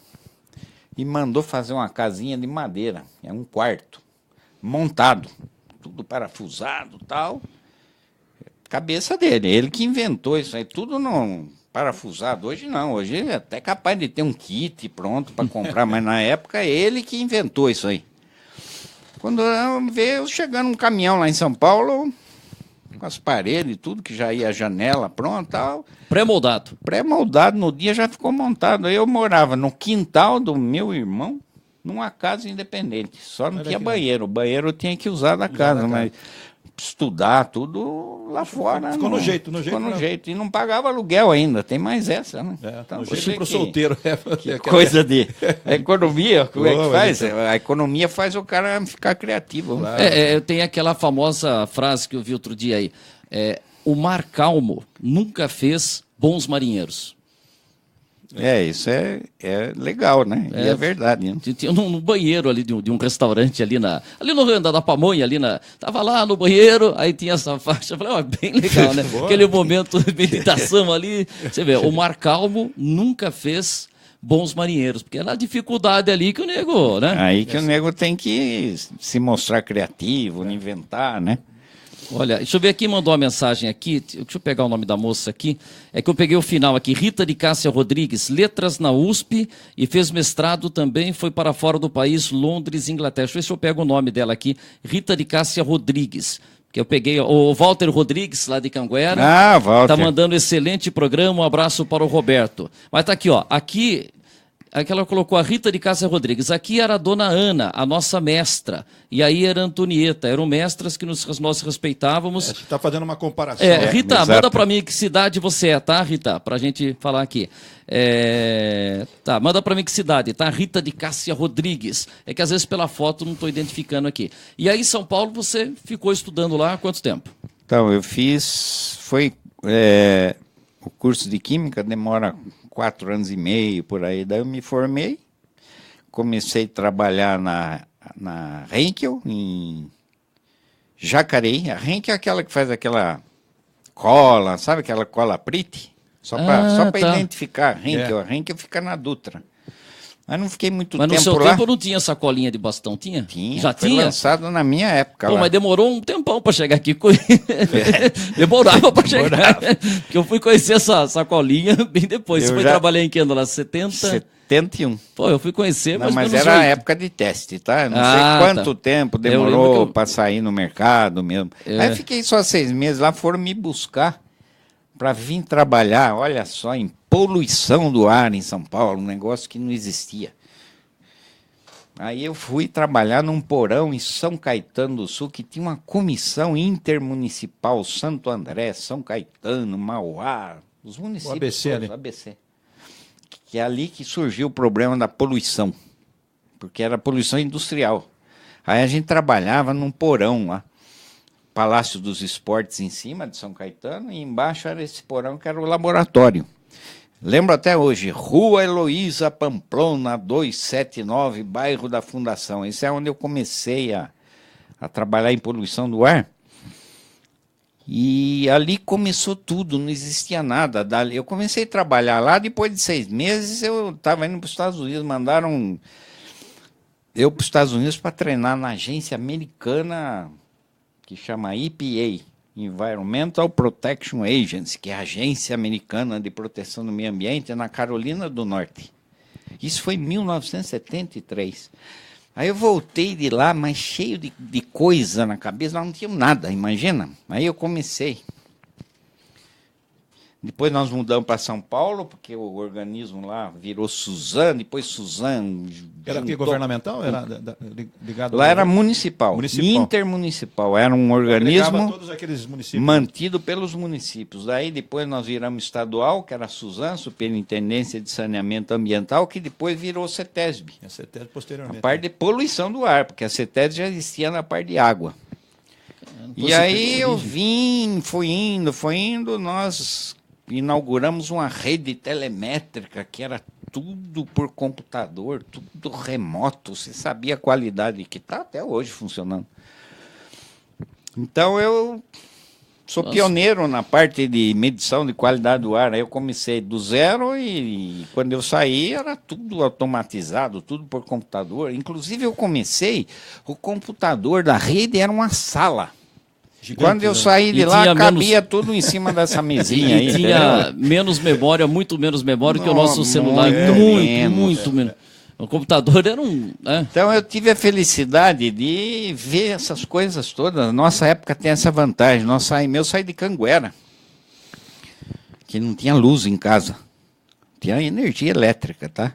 e mandou fazer uma casinha de madeira, um quarto, montado, tudo parafusado e tal. Cabeça dele, ele que inventou isso aí, tudo não parafusado. Hoje não, hoje ele é até capaz de ter um kit pronto para comprar, mas na época ele que inventou isso aí. Quando veio chegando um caminhão lá em São Paulo, com as paredes e tudo, que já ia a janela pronta, tal. Pré-moldado. Pré-moldado, no dia já ficou montado. Aí eu morava no quintal do meu irmão, numa casa independente. Só não tinha banheiro. O banheiro eu tinha que usar da casa, mas estudar tudo lá fora. Ficou no jeito, Ficou no né? jeito. E não pagava aluguel ainda, tem mais essa, né? Então, você jeito vê pro que- solteiro. Que coisa de... A economia, como é que Boa, faz? então. A economia faz o cara ficar criativo. Claro. Tem aquela famosa frase que eu vi outro dia aí. O mar calmo nunca fez bons marinheiros. Isso é legal, né? E é verdade. Né? Tinha no banheiro ali de um restaurante ali no Rio da Pamonha, tava lá no banheiro, aí tinha essa faixa, eu falei, ó, bem legal, né? Aquele momento de meditação ali, você vê, o mar calmo nunca fez bons marinheiros, porque é na dificuldade ali que o nego, né? Aí que o nego tem que se mostrar criativo, inventar, né? Olha, deixa eu ver aqui, mandou uma mensagem aqui, deixa eu pegar o nome da moça aqui, é que eu peguei o final aqui, Rita de Cássia Rodrigues, letras na USP e fez mestrado também, foi para fora do país, Londres, Inglaterra. Deixa eu ver se eu pego o nome dela aqui, Rita de Cássia Rodrigues, que eu peguei, o Walter Rodrigues, lá de Canguera, Walter. tá mandando excelente programa, um abraço para o Roberto. Mas tá aqui, ó, aqui ela colocou a Rita de Cássia Rodrigues. Aqui era a dona Ana, a nossa mestra. E aí era a Antonieta. Eram mestras que nós respeitávamos. Está fazendo uma comparação. Rita, exato. manda para mim que cidade você é, tá, Rita? Pra gente falar aqui. Tá, manda para mim que cidade, tá? Rita de Cássia Rodrigues. É que às vezes pela foto não estou identificando aqui. E aí, em São Paulo, você ficou estudando lá há quanto tempo? Então, eu fiz... o curso de Química demora 4 anos e meio, por aí. Daí eu me formei, comecei a trabalhar na Henkel, em Jacareí. A Henkel é aquela que faz aquela cola, sabe aquela cola Prit? Só para tá. identificar a Henkel. A Henkel fica na Dutra. Mas não fiquei muito Mas tempo no seu lá. tempo não tinha sacolinha de bastão, tinha? Tinha, Já foi tinha? lançado na minha época Pô, lá. mas demorou um tempão para chegar aqui. Demorava para chegar. Porque eu fui conhecer essa sacolinha bem depois. Você foi trabalhar em que ano lá? 70? 71. Pô, eu fui conhecer, Não, mas menos era a 8. época de teste, tá? Eu não Ah, sei quanto tá. tempo Eu demorou lembro que para sair no mercado mesmo. Aí fiquei só 6 meses lá, foram me buscar para vir trabalhar, olha só, em poluição do ar em São Paulo, um negócio que não existia. Aí eu fui trabalhar num porão em São Caetano do Sul, que tinha uma comissão intermunicipal, Santo André, São Caetano, Mauá, os municípios. O ABC todos, ali. ABC. Que é ali que surgiu o problema da poluição, porque era poluição industrial. Aí a gente trabalhava num porão lá, Palácio dos Esportes em cima de São Caetano, e embaixo era esse porão que era o laboratório. Lembro até hoje, Rua Heloísa Pamplona, 279, bairro da Fundação. Esse é onde eu comecei a trabalhar em poluição do ar. E ali começou tudo, não existia nada. Eu comecei a trabalhar lá, depois de 6 meses eu estava indo para os Estados Unidos, mandaram eu para os Estados Unidos para treinar na agência americana que chama EPA, Environmental Protection Agency, que é a agência americana de proteção do meio ambiente, na Carolina do Norte. Isso foi em 1973. Aí eu voltei de lá, mas cheio de coisa na cabeça, lá não tinha nada, imagina? Aí eu comecei. Depois nós mudamos para São Paulo, porque o organismo lá virou Suzano, depois Suzano... Era aqui governamental? Era ligado lá era municipal, intermunicipal. Era um organismo todos aqueles municípios. mantido pelos municípios. Daí depois nós viramos estadual, que era a Suzano, Superintendência de Saneamento Ambiental, que depois virou CETESB. A CETESB posteriormente. A parte de poluição do ar, porque a CETESB já existia na parte de água. E aí eu fui indo, nós inauguramos uma rede telemétrica que era tudo por computador, tudo remoto, você sabia a qualidade que está até hoje funcionando. Então eu sou pioneiro na parte de medição de qualidade do ar. Aí eu comecei do zero e quando eu saí era tudo automatizado, tudo por computador. Inclusive eu comecei, o computador da rede era uma sala. Gigante, quando eu saí de lá, cabia tudo em cima dessa mesinha aí. E tinha menos memória, muito menos memória que o nosso celular. Muito menos. O computador era um... Então eu tive a felicidade de ver essas coisas todas. Nossa época tem essa vantagem. Eu saí de Canguera, que não tinha luz em casa. Tinha energia elétrica, tá?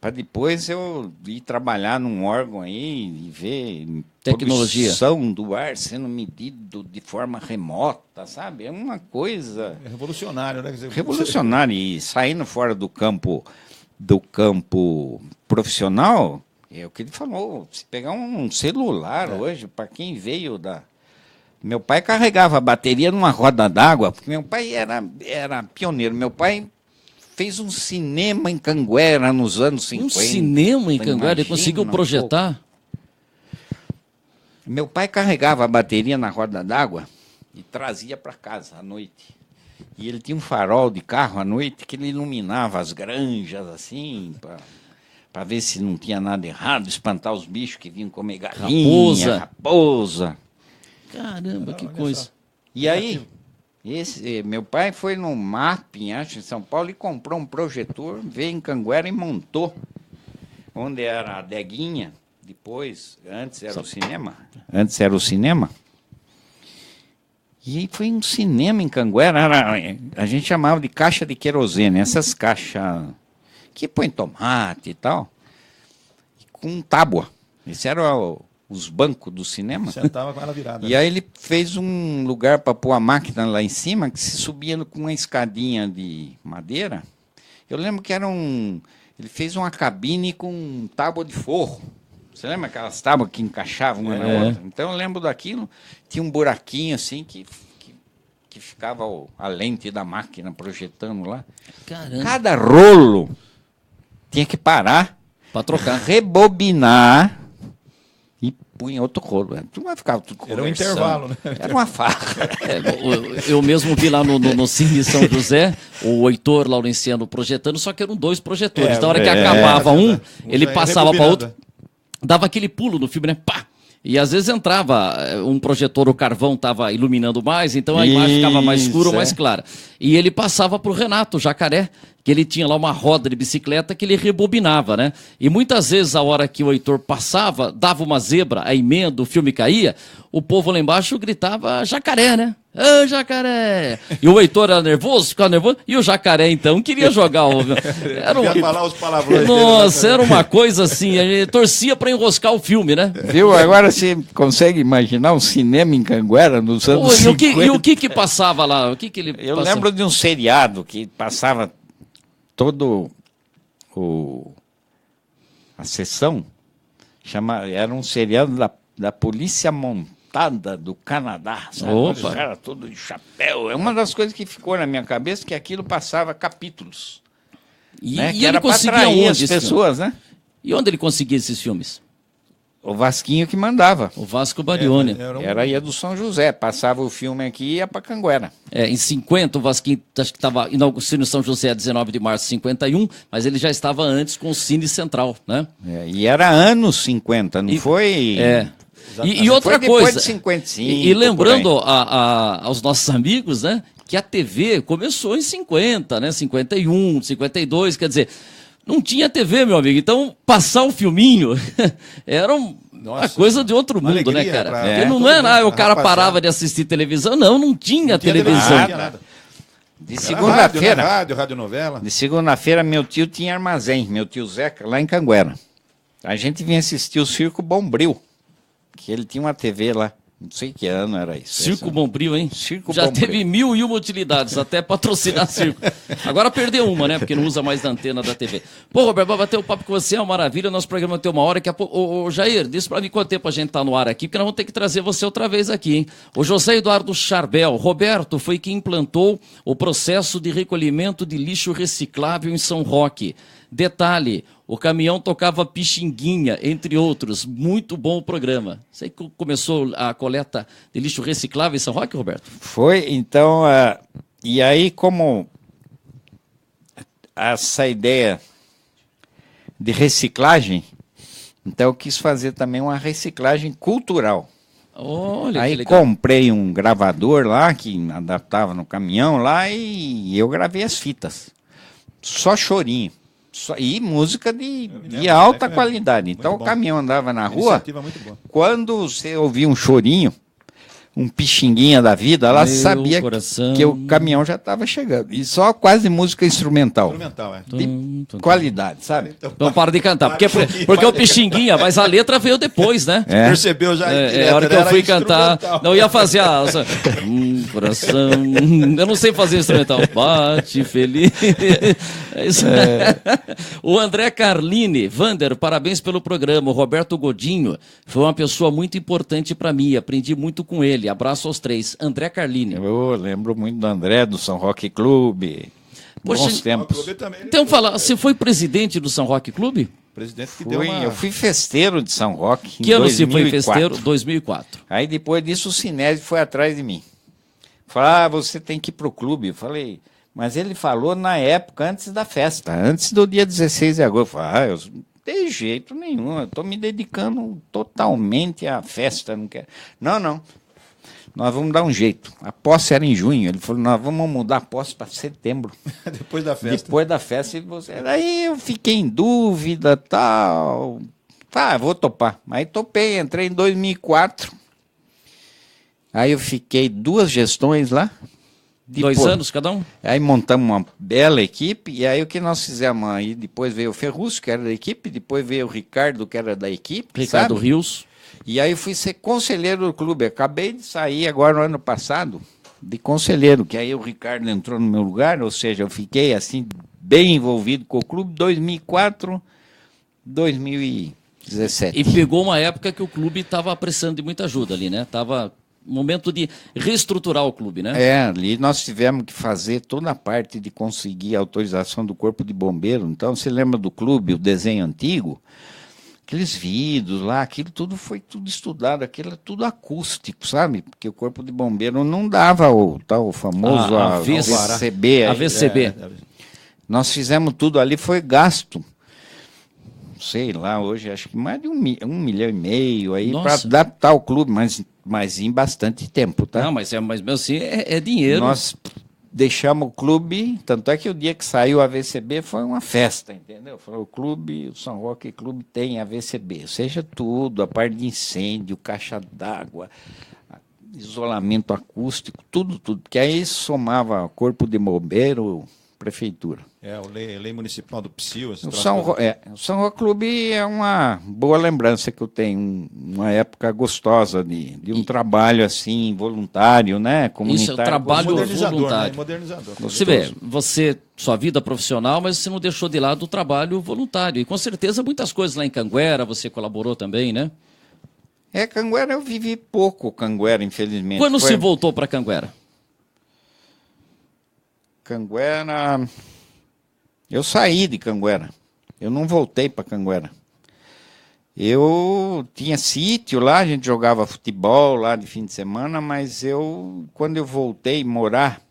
para depois eu ir trabalhar num órgão aí e ver Tecnologia. poluição do ar sendo medido de forma remota, sabe? É uma coisa É revolucionário, né? Quer dizer, revolucionária. E saindo fora do campo profissional, é o que ele falou. Se pegar um celular hoje, para quem veio da... Meu pai carregava a bateria numa roda d'água, porque meu pai era pioneiro. Meu pai fez um cinema em Canguera nos anos 50. Um cinema em Então, Canguera, ele imagina conseguiu um projetar? Meu pai carregava a bateria na roda d'água e trazia para casa à noite. E ele tinha um farol de carro à noite que ele iluminava as granjas assim, para ver se não tinha nada errado, espantar os bichos que vinham comer galinha, raposa. Caramba, que coisa. E aí, meu pai foi no MAP, acho, em São Paulo, e comprou um projetor, veio em Canguera e montou, onde era a adeguinha, antes era o cinema. Antes era o cinema. E aí foi um cinema em Canguera, a gente chamava de caixa de querosene, essas caixas que põem tomate e tal, com tábua. Esse era os bancos do cinema. Sentava com ela virada. E aí ele fez um lugar para pôr a máquina lá em cima, que se subia com uma escadinha de madeira. Eu lembro que ele fez uma cabine com tábua de forro. Você lembra aquelas tábuas que encaixavam uma na outra? Então eu lembro daquilo, tinha um buraquinho assim que ficava a lente da máquina projetando lá. Caramba. Cada rolo tinha que parar, Para trocar. rebobinar e punha outro rolo. Tu vai ficar tudo Era um conversando. intervalo, né? Era uma farra. Eu mesmo vi lá no Cine São José, o Heitor Laurenciano projetando, só que eram 2 projetores. Na hora que acabava ele passava para outro, dava aquele pulo no filme, né? Pá! E às vezes entrava um projetor, o carvão estava iluminando mais, então a imagem ficava mais escura ou mais clara. E ele passava para o Renato, o Jacaré, que ele tinha lá uma roda de bicicleta que ele rebobinava, né? E muitas vezes, a hora que o Heitor passava, dava uma zebra, a emenda, o filme caía, o povo lá embaixo gritava Jacaré, né? Ô, Jacaré! E o Heitor era nervoso, ficava nervoso, e o Jacaré, então, queria jogar o... Ia falar os palavrões Nossa, dele, era uma coisa assim, a gente torcia para enroscar o filme, né? Viu? Agora você consegue imaginar um cinema em Canguera nos anos Pô, 50? e o que passava lá? O que ele Eu passava? lembro de um seriado que passava todo a sessão, era um seriado da Polícia Montada do Canadá, sabe? Opa. Os caras todos de chapéu. É uma das coisas que ficou na minha cabeça, que aquilo passava capítulos. E, né? e Que ele era para conseguia atrair onde as esse filme? pessoas, né? E onde ele conseguia esses filmes? O Vasquinho que mandava. O Vasco Barione. Era ia do São José, passava o filme aqui e ia para Canguera. Em 50, o Vasquinho, acho que estava inaugurando São José, 19 de março de 51, mas ele já estava antes com o Cine Central, né? E era anos 50, não foi... E outra foi depois coisa, de 55, e lembrando aos nossos amigos, né, que a TV começou em 50, né, 51, 52, quer dizer, não tinha TV, meu amigo, então passar o filminho era uma coisa de outro mundo, né, cara? Porque não é nada, o cara parava de assistir televisão, não tinha televisão. Não tinha nada. De segunda-feira, Rádio novela. de segunda-feira, meu tio tinha armazém, meu tio Zeca, lá em Canguera. A gente vinha assistir o Circo Bombril, que ele tinha uma TV lá. Não sei que ano era isso. Circo Bombril, hein? Circo Já Bombril. teve 1001 utilidades, até patrocinar circo. Agora perdeu uma, né? Porque não usa mais a antena da TV. Pô, Roberto, vai bater o papo com você, é uma maravilha. Nosso programa tem 1 hora. Daqui a pouco... Ô, Jair, diz pra mim quanto tempo a gente tá no ar aqui, porque nós vamos ter que trazer você outra vez aqui, hein? O José Eduardo Charbel. Roberto foi quem implantou o processo de recolhimento de lixo reciclável em São Roque. Detalhe, o caminhão tocava Pixinguinha, entre outros. Muito bom o programa. Você que começou a coleta de lixo reciclável em São Roque, Roberto? Foi, então, e aí como essa ideia de reciclagem, então eu quis fazer também uma reciclagem cultural. Olha, que Aí legal. comprei um gravador lá, que adaptava no caminhão lá, e eu gravei as fitas. Só chorinho. E música de alta qualidade. Então o caminhão andava na rua, Iniciativa muito boa. quando você ouvia um chorinho, um pixinguinha da vida, ela Meu sabia coração. que o caminhão já estava chegando. E só quase música instrumental. Instrumental, é. De qualidade, sabe? Então para de cantar. Porque o Pixinguinha, mas a letra veio depois, né? É. Percebeu já? A hora que eu Era fui cantar. instrumental. Não, eu ia fazer a. Coração. Eu não sei fazer instrumental. Bate feliz. É isso. O André Carlini. Vander, parabéns pelo programa. O Roberto Godinho foi uma pessoa muito importante para mim. Aprendi muito com ele. Abraço aos três. André Carlini. Eu lembro muito do André, do São Roque Clube. Poxa, Bons O tempos. clube também, ele Então, foi fala, você foi presidente do São Roque Clube? presidente que deu Eu uma... fui festeiro de São Roque em Que ano você foi 2004. festeiro? 2004. Aí depois disso o Sinésio foi atrás de mim. Falou, você tem que ir pro clube. Eu falei, mas ele falou na época, antes da festa, antes do dia 16 de agosto. Eu falei, eu de jeito nenhum, eu estou me dedicando totalmente à festa. Não quero. Não. Nós vamos dar um jeito. A posse era em junho. Ele falou, nós vamos mudar a posse para setembro. Depois da festa. Depois da festa. Aí eu fiquei em dúvida, tal. Tá, vou topar. Aí topei, entrei em 2004. Aí eu fiquei 2 gestões lá. 2 anos cada um? Aí montamos uma bela equipe, e aí o que nós fizemos? Aí depois veio o Ferruccio, que era da equipe, depois veio o Ricardo, que era da equipe. Ricardo sabe? Rios. E aí eu fui ser conselheiro do clube. Acabei de sair agora no ano passado de conselheiro, que aí o Ricardo entrou no meu lugar, ou seja, eu fiquei assim bem envolvido com o clube 2004, 2017. E pegou uma época que o clube estava precisando de muita ajuda ali, né? Tava momento de reestruturar o clube, né? É, ali nós tivemos que fazer toda a parte de conseguir a autorização do Corpo de Bombeiro. Então, você lembra do clube, o desenho antigo? Aqueles vidros lá, aquilo tudo foi tudo estudado, aquilo é tudo acústico, sabe? Porque o Corpo de Bombeiro não dava o tal famoso AVCB. AVCB. Nós fizemos tudo ali, foi gasto. Sei lá, hoje acho que mais de 1,5 milhão aí para Nossa. adaptar o clube, mas em bastante tempo, tá? Não, mas mesmo assim é dinheiro. Nós deixamos o clube, tanto é que o dia que saiu a AVCB foi uma festa, entendeu? Falou, o clube, o São Roque Clube tem AVCB, seja tudo, a parte de incêndio, caixa d'água, isolamento acústico, tudo, que aí somava Corpo de Bombeiro, prefeitura. É, a lei municipal do PSIL. O São Roque Clube é uma boa lembrança que eu tenho, uma época gostosa de um trabalho assim, voluntário, né? Comunitário. Isso é o trabalho modernizador, voluntário. né? Modernizador. Você vê, sua vida profissional, mas você não deixou de lado o trabalho voluntário. E com certeza muitas coisas lá em Canguera, você colaborou também, né? Canguera eu vivi pouco, Canguera, infelizmente. Quando se voltou para Canguera? Canguera... Eu saí de Canguera. Eu não voltei para Canguera. Eu tinha sítio lá, a gente jogava futebol lá de fim de semana, mas quando eu voltei a morar...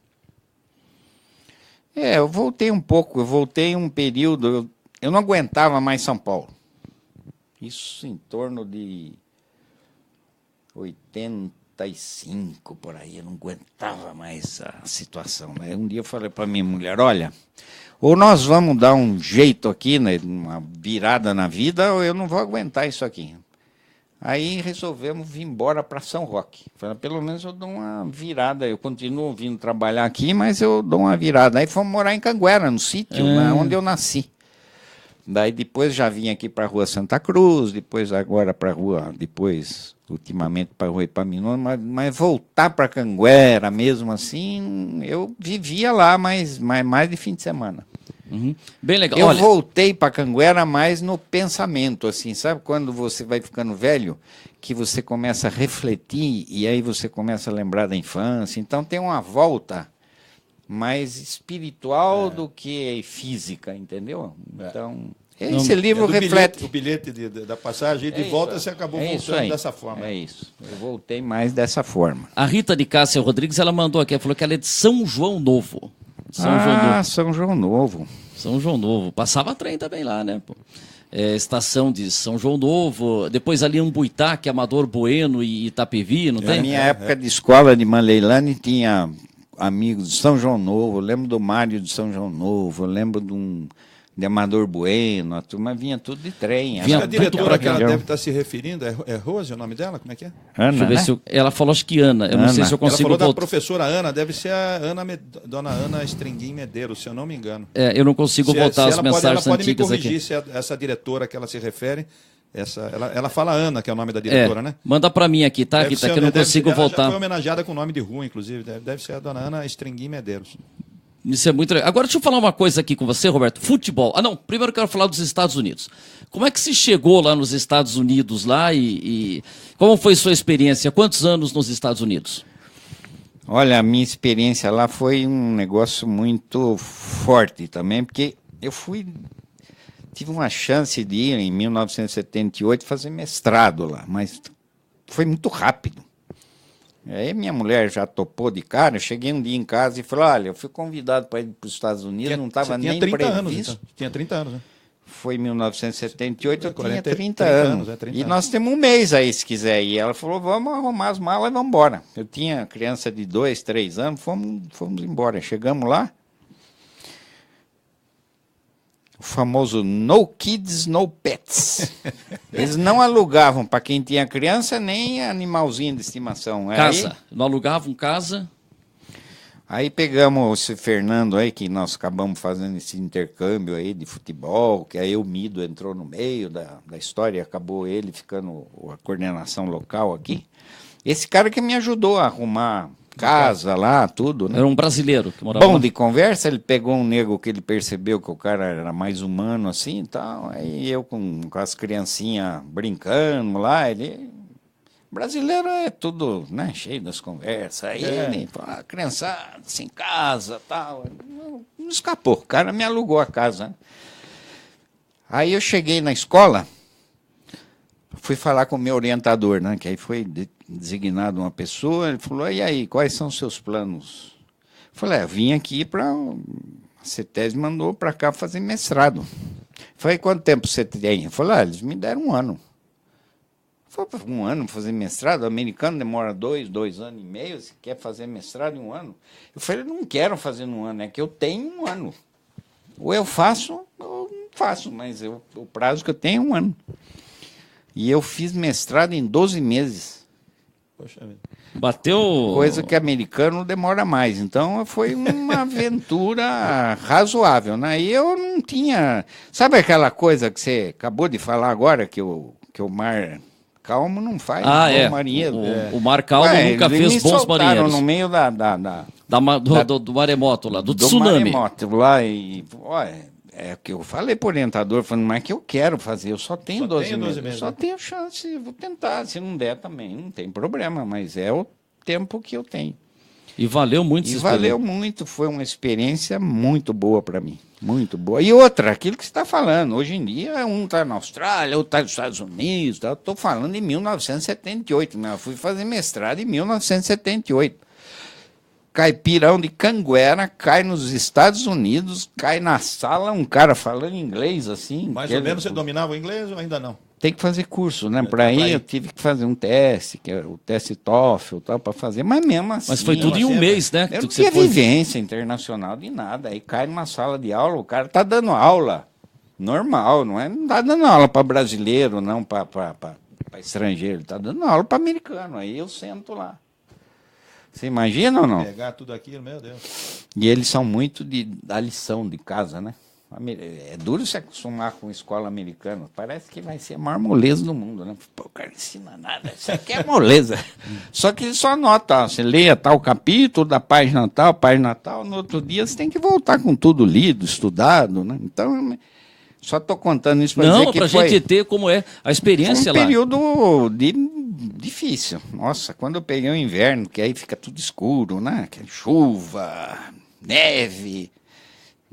eu voltei um pouco, eu voltei um período... Eu não aguentava mais São Paulo. Isso em torno de 85, por aí. Eu não aguentava mais a situação, né? Um dia eu falei para minha mulher, olha... Ou nós vamos dar um jeito aqui, né, uma virada na vida, ou eu não vou aguentar isso aqui. Aí resolvemos vir embora para São Roque. Falei, pelo menos eu dou uma virada. Eu continuo vindo trabalhar aqui, mas eu dou uma virada. Aí fomos morar em Canguera, no sítio, onde eu nasci. Daí depois já vim aqui para a Rua Santa Cruz, depois agora para a Rua, ultimamente para a Rua Ipaminondas, mas voltar para Canguera mesmo assim, eu vivia lá, mais de fim de semana. Uhum. Bem legal. Eu voltei para Canguera mais no pensamento, assim, sabe? Quando você vai ficando velho, que você começa a refletir e aí você começa a lembrar da infância. Então tem uma volta mais espiritual do que física, entendeu? Então, esse livro reflete... O bilhete da passagem e de volta você acabou voltando dessa forma. É isso. Eu voltei mais dessa forma. A Rita de Cássia Rodrigues, ela mandou aqui, ela falou que ela é de São João Novo. São João Novo. São João Novo. Passava trem também lá, né? Pô. Estação de São João Novo, depois ali Umbuitá, que é Amador Bueno e Itapevi, não tem? Na minha época de escola de Manleilane tinha amigos de São João Novo, eu lembro do Mário de São João Novo, eu lembro de um de Amador Bueno, a turma vinha tudo de trem. Vinha A diretora que ela Entendeu? deve estar se referindo é Rose, o nome dela? Como é que é? Ana, Deixa eu ver né? se ela falou, acho que Ana. Eu não sei Ana. se eu Ela consigo falou da voltar. professora Ana, deve ser a Dona Ana Estrenguim Medeiros, se eu não me engano. Eu não consigo voltar as ela mensagens pode me antigas corrigir aqui. se essa diretora que ela se refere, ela fala Ana, que é o nome da diretora, né? Manda para mim aqui, tá? Deve Aqui, tá, ser- que eu não deve- consigo ela já voltar. foi homenageada com o nome de rua, inclusive. Deve ser a Dona Ana Estrenguim Medeiros. Isso é muito legal. Agora deixa eu falar uma coisa aqui com você, Roberto. Futebol. Não, primeiro eu quero falar dos Estados Unidos. Como é que se chegou lá nos Estados Unidos lá e como foi sua experiência? Quantos anos nos Estados Unidos? Olha, a minha experiência lá foi um negócio muito forte também, porque tive uma chance de ir em 1978 fazer mestrado lá, mas foi muito rápido. Aí minha mulher já topou de cara, eu cheguei um dia em casa e falei, olha, eu fui convidado para ir para os Estados Unidos, não estava nem Tinha 30 previsto. anos, então. Tinha 30 anos, né? Foi em 1978, eu 40, tinha 30 30 anos. anos, 30 E anos. nós temos um mês aí, se quiser ir. Ela falou, vamos arrumar as malas e vamos embora. Eu tinha criança de 2, 3 anos, fomos embora. Chegamos lá, o famoso no kids, no pets. Eles não alugavam para quem tinha criança, nem animalzinho de estimação. Casa. Não alugavam casa? Aí pegamos esse Fernando aí, que nós acabamos fazendo esse intercâmbio aí de futebol, que aí o Mido entrou no meio da história e acabou ele ficando a coordenação local aqui. Esse cara que me ajudou a arrumar casa lá, tudo, né? Era um brasileiro que morava Bom lá. de conversa, ele pegou um nego que ele percebeu que o cara era mais humano assim e tal, aí eu com as criancinhas brincando lá, ele... Brasileiro é tudo, né, cheio das conversas, aí ele, criançada, sem casa, tal, não escapou, o cara me alugou a casa. Né? Aí eu cheguei na escola, fui falar com o meu orientador, né, que aí foi designado uma pessoa, ele falou, e aí, quais são os seus planos? Eu falei, eu vim aqui para... A CETESB mandou para cá fazer mestrado. Eu falei, quanto tempo você tem? Eu falei, eles me deram 1 ano. Foi para 1 ano fazer mestrado, o americano demora 2 anos e meio, você quer fazer mestrado em 1 ano? Eu falei, não quero fazer em 1 ano, é que eu tenho 1 ano. Ou eu faço, ou não faço, mas o prazo que eu tenho é 1 ano. E eu fiz mestrado em 12 meses. Poxa vida. Bateu... Coisa que americano demora mais. Então foi uma aventura razoável. Né? E eu não tinha... Sabe aquela coisa que você acabou de falar agora, que o mar... Calmo não faz bom marinheiro. O mar calmo nunca eles fez bons marinheiros. No meio Do maremoto lá, do tsunami. maremoto lá e... Olha, é o que eu falei para o orientador, falando, mas é que eu quero fazer, eu só tenho 12 meses. Só tenho chance, vou tentar. Se não der também, não tem problema, mas é o tempo que eu tenho. E valeu muito E valeu muito, foi uma experiência muito boa para mim, muito boa. E outra, aquilo que você está falando, hoje em dia um está na Austrália, outro está nos Estados Unidos, eu estou falando em 1978, né? Eu fui fazer mestrado em 1978. Caipirão de Canguera, cai nos Estados Unidos, cai na sala, um cara falando inglês assim. Mais ou menos você dominava o inglês ou ainda não? Tem que fazer curso, né? Para ir eu tive que fazer um teste, que é o teste TOEFL, tal, para fazer, mas mesmo assim... Mas foi tudo em um mês, né? Eu não tinha vivência internacional de nada. Aí cai numa sala de aula, o cara tá dando aula. Normal, não tá dando aula para brasileiro, não para estrangeiro. Tá dando aula para americano. Aí eu sento lá. Você imagina ou não? Pegar tudo aquilo, meu Deus. E eles são muito da lição de casa, né? É duro se acostumar com escola americana. Parece que vai ser a maior moleza do mundo, né? Pô, o cara não ensina nada. Isso aqui é moleza. Só que ele só anota, ó, você lê tal capítulo da página tal, no outro dia você tem que voltar com tudo lido, estudado, né? Então, só estou contando isso para dizer que pra gente ter como é a experiência foi um lá. período difícil. Nossa, quando eu peguei o inverno, que aí fica tudo escuro, né? Que é chuva, neve...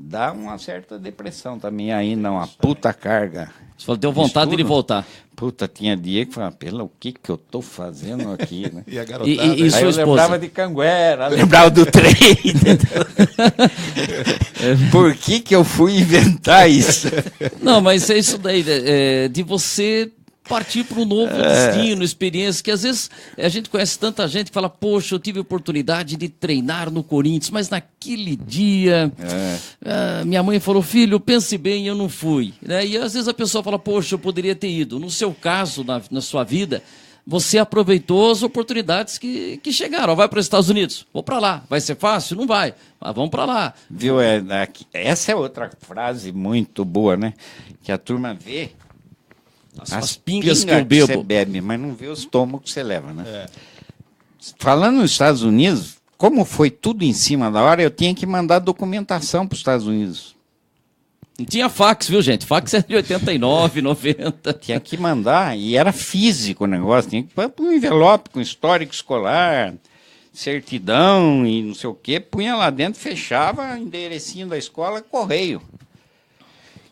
Dá uma certa depressão também aí, não, uma puta carga. Você falou, deu vontade de voltar. Puta, tinha dia que falava, pelo que eu tô fazendo aqui, né? E a garotada... E aí sua eu esposa? lembrava de Canguera, lembrava do trem. Por que eu fui inventar isso? Não, mas é isso daí, de você partir para um novo destino, experiência, que às vezes a gente conhece tanta gente que fala, poxa, eu tive a oportunidade de treinar no Corinthians, mas naquele dia minha mãe falou, filho, pense bem, eu não fui. Né? E às vezes a pessoa fala, poxa, eu poderia ter ido. No seu caso, na sua vida, você aproveitou as oportunidades que chegaram. Vai para os Estados Unidos, vou para lá. Vai ser fácil? Não vai, mas vamos para lá. Viu? Essa é outra frase muito boa, né? Que a turma vê as pingas que eu bebo. Você bebe, mas não vê os tomos que você leva, né? Falando nos Estados Unidos, como foi tudo em cima da hora, eu tinha que mandar documentação para os Estados Unidos. Não tinha fax, viu, gente? Fax é de 89, 90. Tinha que mandar, e era físico o negócio. Tinha que pôr um envelope com histórico escolar, certidão e não sei o quê. Punha lá dentro, fechava, enderecinho da escola, correio.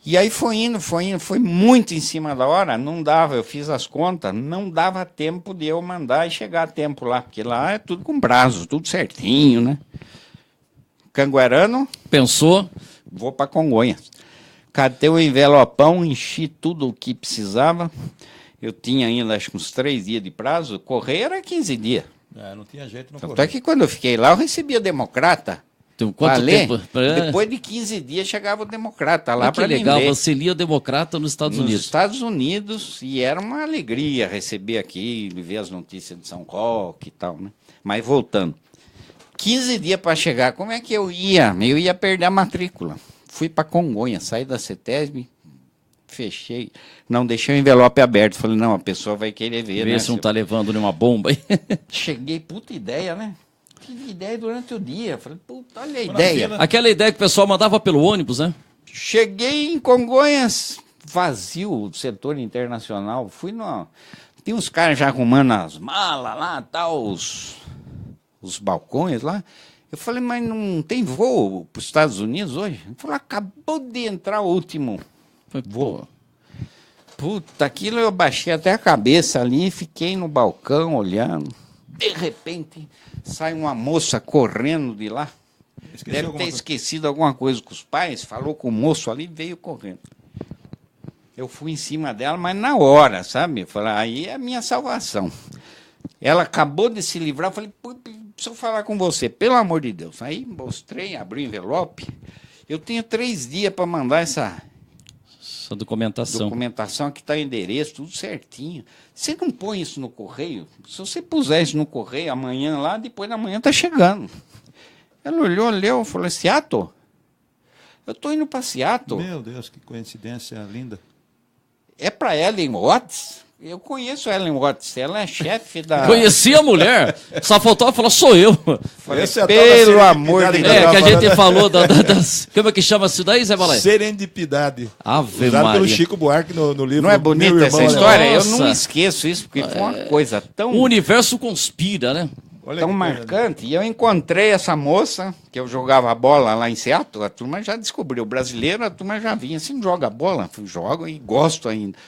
E aí foi indo, foi muito em cima da hora. Não dava, eu fiz as contas, não dava tempo de eu mandar e chegar a tempo lá. Porque lá é tudo com prazo, tudo certinho, né? Canguerano. Pensou? Vou para Congonhas. Catei o envelopão, enchi tudo o que precisava. Eu tinha ainda, acho que uns 3 dias de prazo. Correio era 15 dias. Não tinha jeito no Tanto correio. é que quando eu fiquei lá, eu recebia Democrata. Então, quanto tempo? Depois de 15 dias chegava o Democrata lá para que legal, ler. você lia o Democrata nos Estados Unidos. Nos Estados Unidos, e era uma alegria receber aqui, ver as notícias de São Roque e tal, né? Mas voltando. 15 dias para chegar, como é que eu ia? Eu ia perder a matrícula. Fui para Congonhas, saí da CETESB, fechei, não deixei o envelope aberto. Falei, não, a pessoa vai querer ver, Vê né? se não está levando nenhuma bomba aí. Cheguei, puta ideia, né? Tive ideia durante o dia. Falei, puta, olha a ideia. Aquela ideia que o pessoal mandava pelo ônibus, né? Cheguei em Congonhas, vazio o setor internacional. Fui no... Tem uns caras já arrumando as malas lá, tal, os balcões lá. Eu falei, mas não tem voo para os Estados Unidos hoje? Ele falou, acabou de entrar o último voo. Puta, aquilo eu baixei até a cabeça ali, fiquei no balcão olhando. De repente, sai uma moça correndo de lá. Deve ter esquecido alguma coisa com os pais, falou com o moço ali e veio correndo. Eu fui em cima dela, mas na hora, sabe? Eu falei, aí é a minha salvação. Ela acabou de se livrar, eu falei, preciso falar com você, pelo amor de Deus. Aí mostrei, abri o envelope. Eu tenho 3 dias para mandar essa documentação. Aqui está o endereço, tudo certinho. Você não põe isso no correio? Se você puser isso no correio amanhã lá, depois da manhã está chegando. Ela olhou, leu, falou, Seattle? Eu estou indo para Seattle. Meu Deus, que coincidência linda. É para Ellen Watts? Eu conheço a Ellen Watts, ela é chefe da... Conheci a mulher, só faltou falar, sou eu. Falei, pelo amor de Deus. É, que a gente falou das... Como é que chama isso daí, Zé Balé? Serendipidade. Ave Usado Maria. pelo Chico Buarque no livro. Não é bonita Meu essa Irmão história? Alemão. Eu não esqueço isso, porque foi uma coisa tão... O universo conspira, né? Olha tão que coisa. marcante. E eu encontrei essa moça, que eu jogava bola lá em Seattle, a turma já descobriu. O brasileiro, a turma já vinha assim, joga bola? Eu jogo e gosto ainda.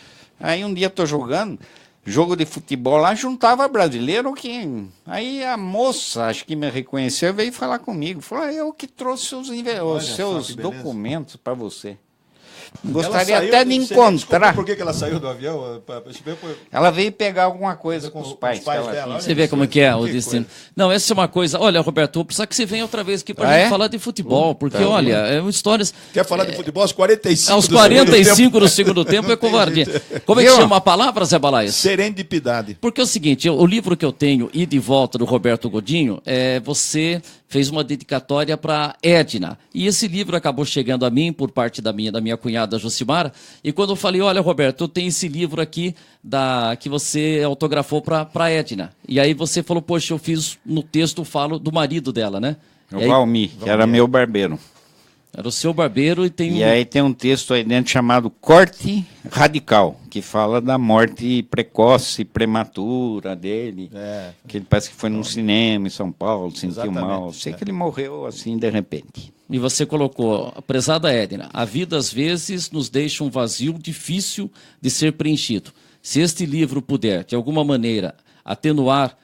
Aí um dia estou jogando, jogo de futebol lá, juntava brasileiro que... Aí a moça, acho que me reconheceu, veio falar comigo. Falou, eu que trouxe os seus documentos para você. Gostaria até de encontrar. Por que ela saiu do avião? Ela veio pegar alguma coisa com os pais dela. Você vê como que é o destino. Não, essa é uma coisa... Olha, Roberto, vou precisar que você venha outra vez aqui para a gente falar de futebol, porque, olha, é uma história... Quer falar de futebol aos 45 aos 45 do segundo tempo é covardia. Como é que chama a palavra, Zé Balaias? Serendipidade. Porque é o seguinte, o livro que eu tenho, Ida e Volta, do Roberto Godinho, você fez uma dedicatória para Edna. E esse livro acabou chegando a mim por parte da minha cunhada Josimara. E quando eu falei, olha, Roberto, eu tenho esse livro aqui que você autografou para Edna. E aí você falou, poxa, eu fiz no texto, falo do marido dela, né? O Valmir, que era meu barbeiro. Era o seu barbeiro e tem aí tem um texto aí dentro chamado Corte Radical, que fala da morte precoce, prematura dele. Que ele parece que foi num cinema em São Paulo, sentiu mal. Sei que ele morreu assim de repente. E você colocou, prezada Edna, a vida às vezes nos deixa um vazio difícil de ser preenchido. Se este livro puder, de alguma maneira, atenuar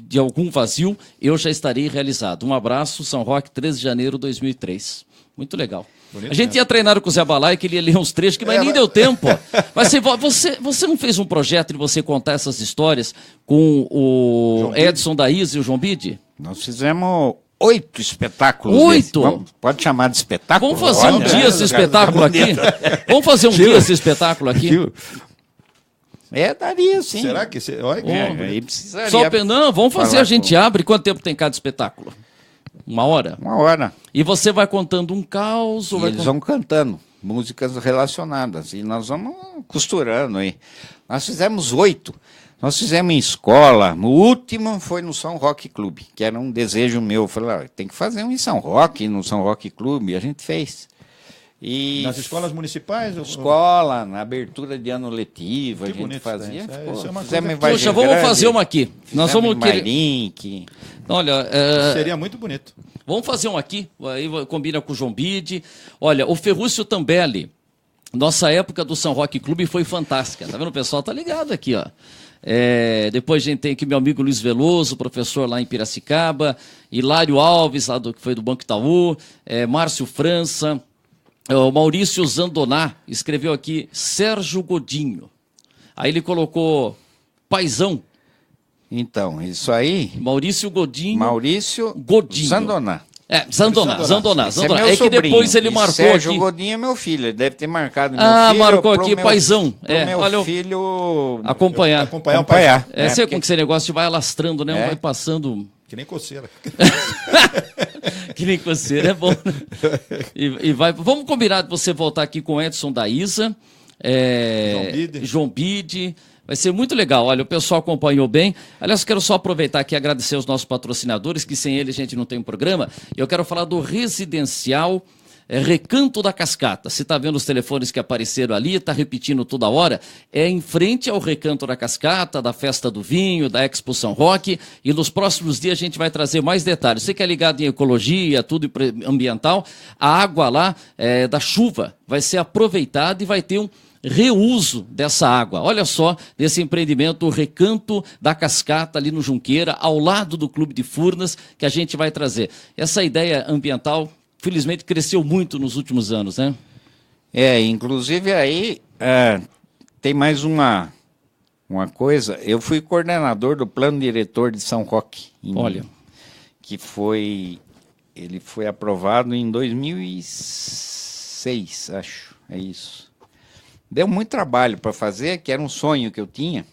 de algum vazio, eu já estarei realizado. Um abraço, São Roque, 13 de janeiro de 2003. Muito legal. Bonito A gente ia treinar com o Zé Balai, que ele ia ler uns trechos, mas nem deu tempo. Mas você não fez um projeto de você contar essas histórias com o Edson da Isa e o João Bide? Nós fizemos 8 espetáculos. 8? Pode chamar de espetáculo? Vamos fazer um dia esse espetáculo aqui? Vamos fazer um dia esse espetáculo aqui? Daria sim. Será que... Olha que Aí precisaria. Não, vamos fazer, falar a gente abre. Quanto tempo tem cada espetáculo? 1 hora? 1 hora. E você vai contando um caos? Ou E eles vão cantando músicas relacionadas. E nós vamos costurando aí. Nós fizemos 8. Nós fizemos em escola. O último foi no São Roque Clube, que era um desejo meu. Eu falei, tem que fazer um em São Roque, no São Roque Clube. E a gente fez. E nas escolas municipais? escola, na abertura de ano letivo, a gente bonito fazia. isso é uma Fizemos coisa- em Vargem Poxa, vamos Grande, fazer uma aqui. Nós vamos em querer... Mairink. Olha, Seria muito bonito. vamos fazer um aqui, aí combina com o João Bide. Olha, o Ferrúcio Tambelli, nossa época do São Roque Clube foi fantástica. Tá vendo? O pessoal tá ligado aqui, ó. Depois a gente tem aqui meu amigo Luiz Veloso, professor lá em Piracicaba, Hilário Alves, lá que foi do Banco Itaú, Márcio França, o Maurício Zandoná escreveu aqui Sérgio Godinho. Aí ele colocou Paizão. Então, isso aí, Maurício Godinho. Maurício Godinho. Zandoná. Zandoná. Esse é meu É que sobrinho. depois ele E marcou Sérgio aqui. Godinho é meu filho, ele deve ter marcado meu Ah, filho. marcou pro aqui, meu, Paizão. pro meu Olha, filho acompanhar. Acompanhar. acompanhar. Sei porque- com que esse negócio vai alastrando, né? Vai passando. Que nem coceira. Que nem coceira, é bom. Né? E vai. Vamos combinar de você voltar aqui com o Edson da Isa, João Bide. Vai ser muito legal. Olha, o pessoal acompanhou bem. Aliás, quero só aproveitar aqui e agradecer aos nossos patrocinadores, que sem eles a gente não tem um programa. Eu quero falar do Residencial Recanto da Cascata. Você está vendo os telefones que apareceram ali, está repetindo toda hora. É em frente ao Recanto da Cascata, da Festa do Vinho, da Expo São Roque. E nos próximos dias a gente vai trazer mais detalhes. Você que é ligado em ecologia, tudo ambiental, a água lá da chuva vai ser aproveitada e vai ter um reuso dessa água. Olha só, desse empreendimento, o Recanto da Cascata, ali no Junqueira, ao lado do Clube de Furnas, que a gente vai trazer. Essa ideia ambiental, felizmente, cresceu muito nos últimos anos, né? Inclusive aí tem mais uma coisa. Eu fui coordenador do plano diretor de São Roque. Olha. Que ele foi aprovado em 2006, acho. É isso. Deu muito trabalho para fazer, que era um sonho que eu tinha.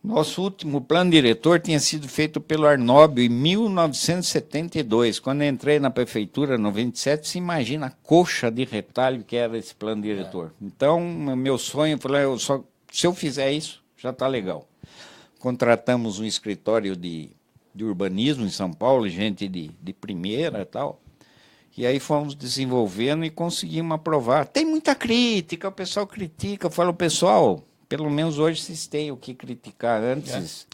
Nosso último plano diretor tinha sido feito pelo Arnóbio em 1972. Quando eu entrei na prefeitura, em 97, se imagina a coxa de retalho que era esse plano diretor. Então, meu sonho, eu falei, se eu fizer isso, já está legal. Contratamos um escritório de urbanismo em São Paulo, gente de primeira e tal. E aí fomos desenvolvendo e conseguimos aprovar. Tem muita crítica, o pessoal critica. Eu falo, pessoal, pelo menos hoje vocês têm o que criticar. Antes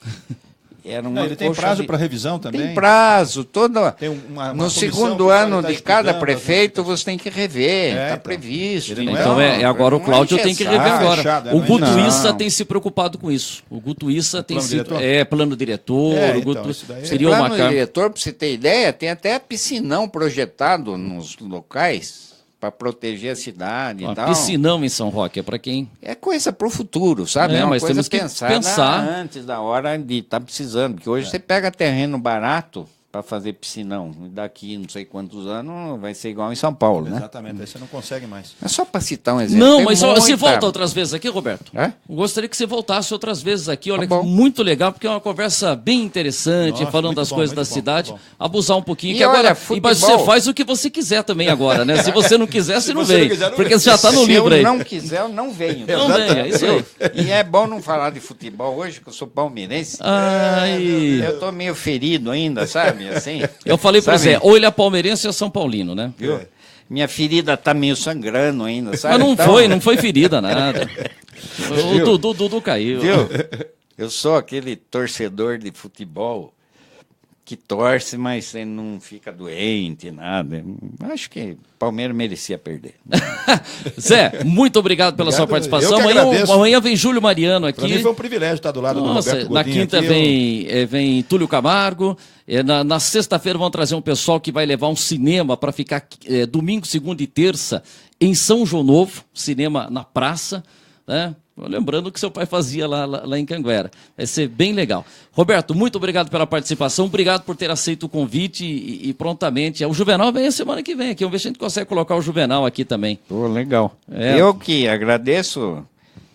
era uma Ele tem prazo para revisão também? Tem prazo. Tem uma no comissão segundo que ano tá de cada estudando prefeito você tem que rever. Está então. previsto. Ele não Então agora o Cláudio tem que rever agora. fechado, O Guto não. Issa tem se preocupado com isso. O Guto Issa tem plano se... diretor? plano diretor. O então, Guto... isso daí Seria Plano uma cara... diretor, para você ter ideia, tem até piscinão projetado nos locais para proteger a cidade e tal. Piscinão em São Roque, é para quem... É coisa para o futuro, sabe? É uma mas coisa temos que pensada pensar. antes da hora de estar precisando. Porque hoje você pega terreno barato para fazer piscinão. E daqui não sei quantos anos vai ser igual em São Paulo, né? Exatamente, aí você não consegue mais. É só para citar um exemplo. Não, Tem mas você muita- volta outras vezes aqui, Roberto? É? Gostaria que você voltasse outras vezes aqui. Olha, Tá bom. muito legal, porque é uma conversa bem interessante, Nossa, falando muito das bom, coisas da muito bom, cidade. muito bom. Abusar um pouquinho. E Que olha, agora, futebol- mas você faz o que você quiser também agora, né? Se você não quiser, você não você não vem. quiser, não Porque vem. você já está no Se livro eu aí. não quiser, eu não venho. Não venha, é isso aí. E é bom não falar de futebol hoje, que eu sou palmeirense. Ai. Eu tô meio ferido ainda, sabe? Assim. Eu falei para Sabe? você, ou ele é palmeirense ou é São Paulino, né? Viu? Minha ferida tá meio sangrando ainda, sabe? Mas não Então, não foi ferida, nada. O Dudu caiu. Viu? Eu sou aquele torcedor de futebol que torce, mas você não fica doente, nada. Acho que o Palmeiras merecia perder. Zé, muito obrigado pela sua participação. Eu que agradeço. Amanhã vem Júlio Mariano aqui. Para mim foi um privilégio estar do lado do Roberto Godinho. Na quinta aqui, vem Túlio Camargo. Na sexta-feira vão trazer um pessoal que vai levar um cinema para ficar domingo, segunda e terça em São João Novo, cinema na praça, né? Lembrando que seu pai fazia lá em Canguera. Vai ser bem legal. Roberto, muito obrigado pela participação. Obrigado por ter aceito o convite e prontamente. O Juvenal vem a semana que vem aqui. Vamos ver se a gente consegue colocar o Juvenal aqui também. Legal. Eu que agradeço.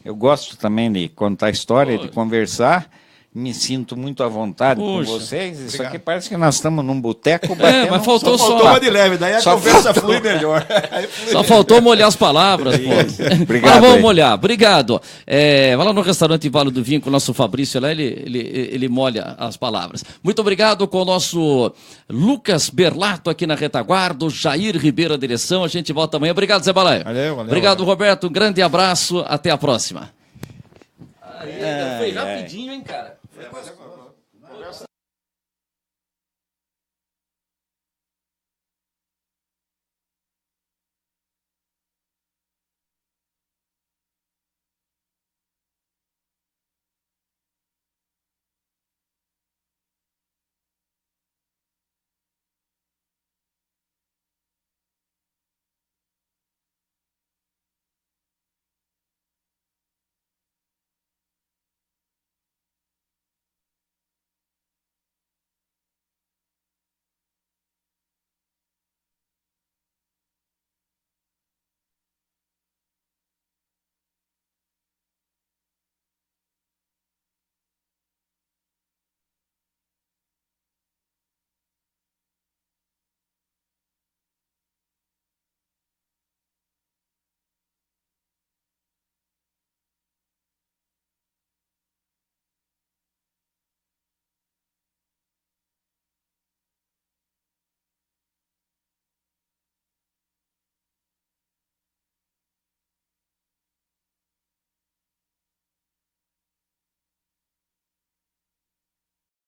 Eu gosto também de contar história, de conversar. Me sinto muito à vontade com vocês. Isso Obrigado. aqui parece que nós estamos num boteco batendo. Mas faltou Só faltou uma de leve, daí a conversa flui melhor. Só faltou molhar as palavras, pô. Obrigado. Mas vamos molhar. Obrigado. Vai lá no restaurante Vale do Vinho com o nosso Fabrício lá, ele molha as palavras. Muito obrigado com o nosso Lucas Berlato aqui na retaguarda, o Jair Ribeiro a direção. A gente volta amanhã. Obrigado, Zé Balaio. Valeu. Obrigado, Roberto. Um grande abraço. Até a próxima. Foi rapidinho, hein, cara?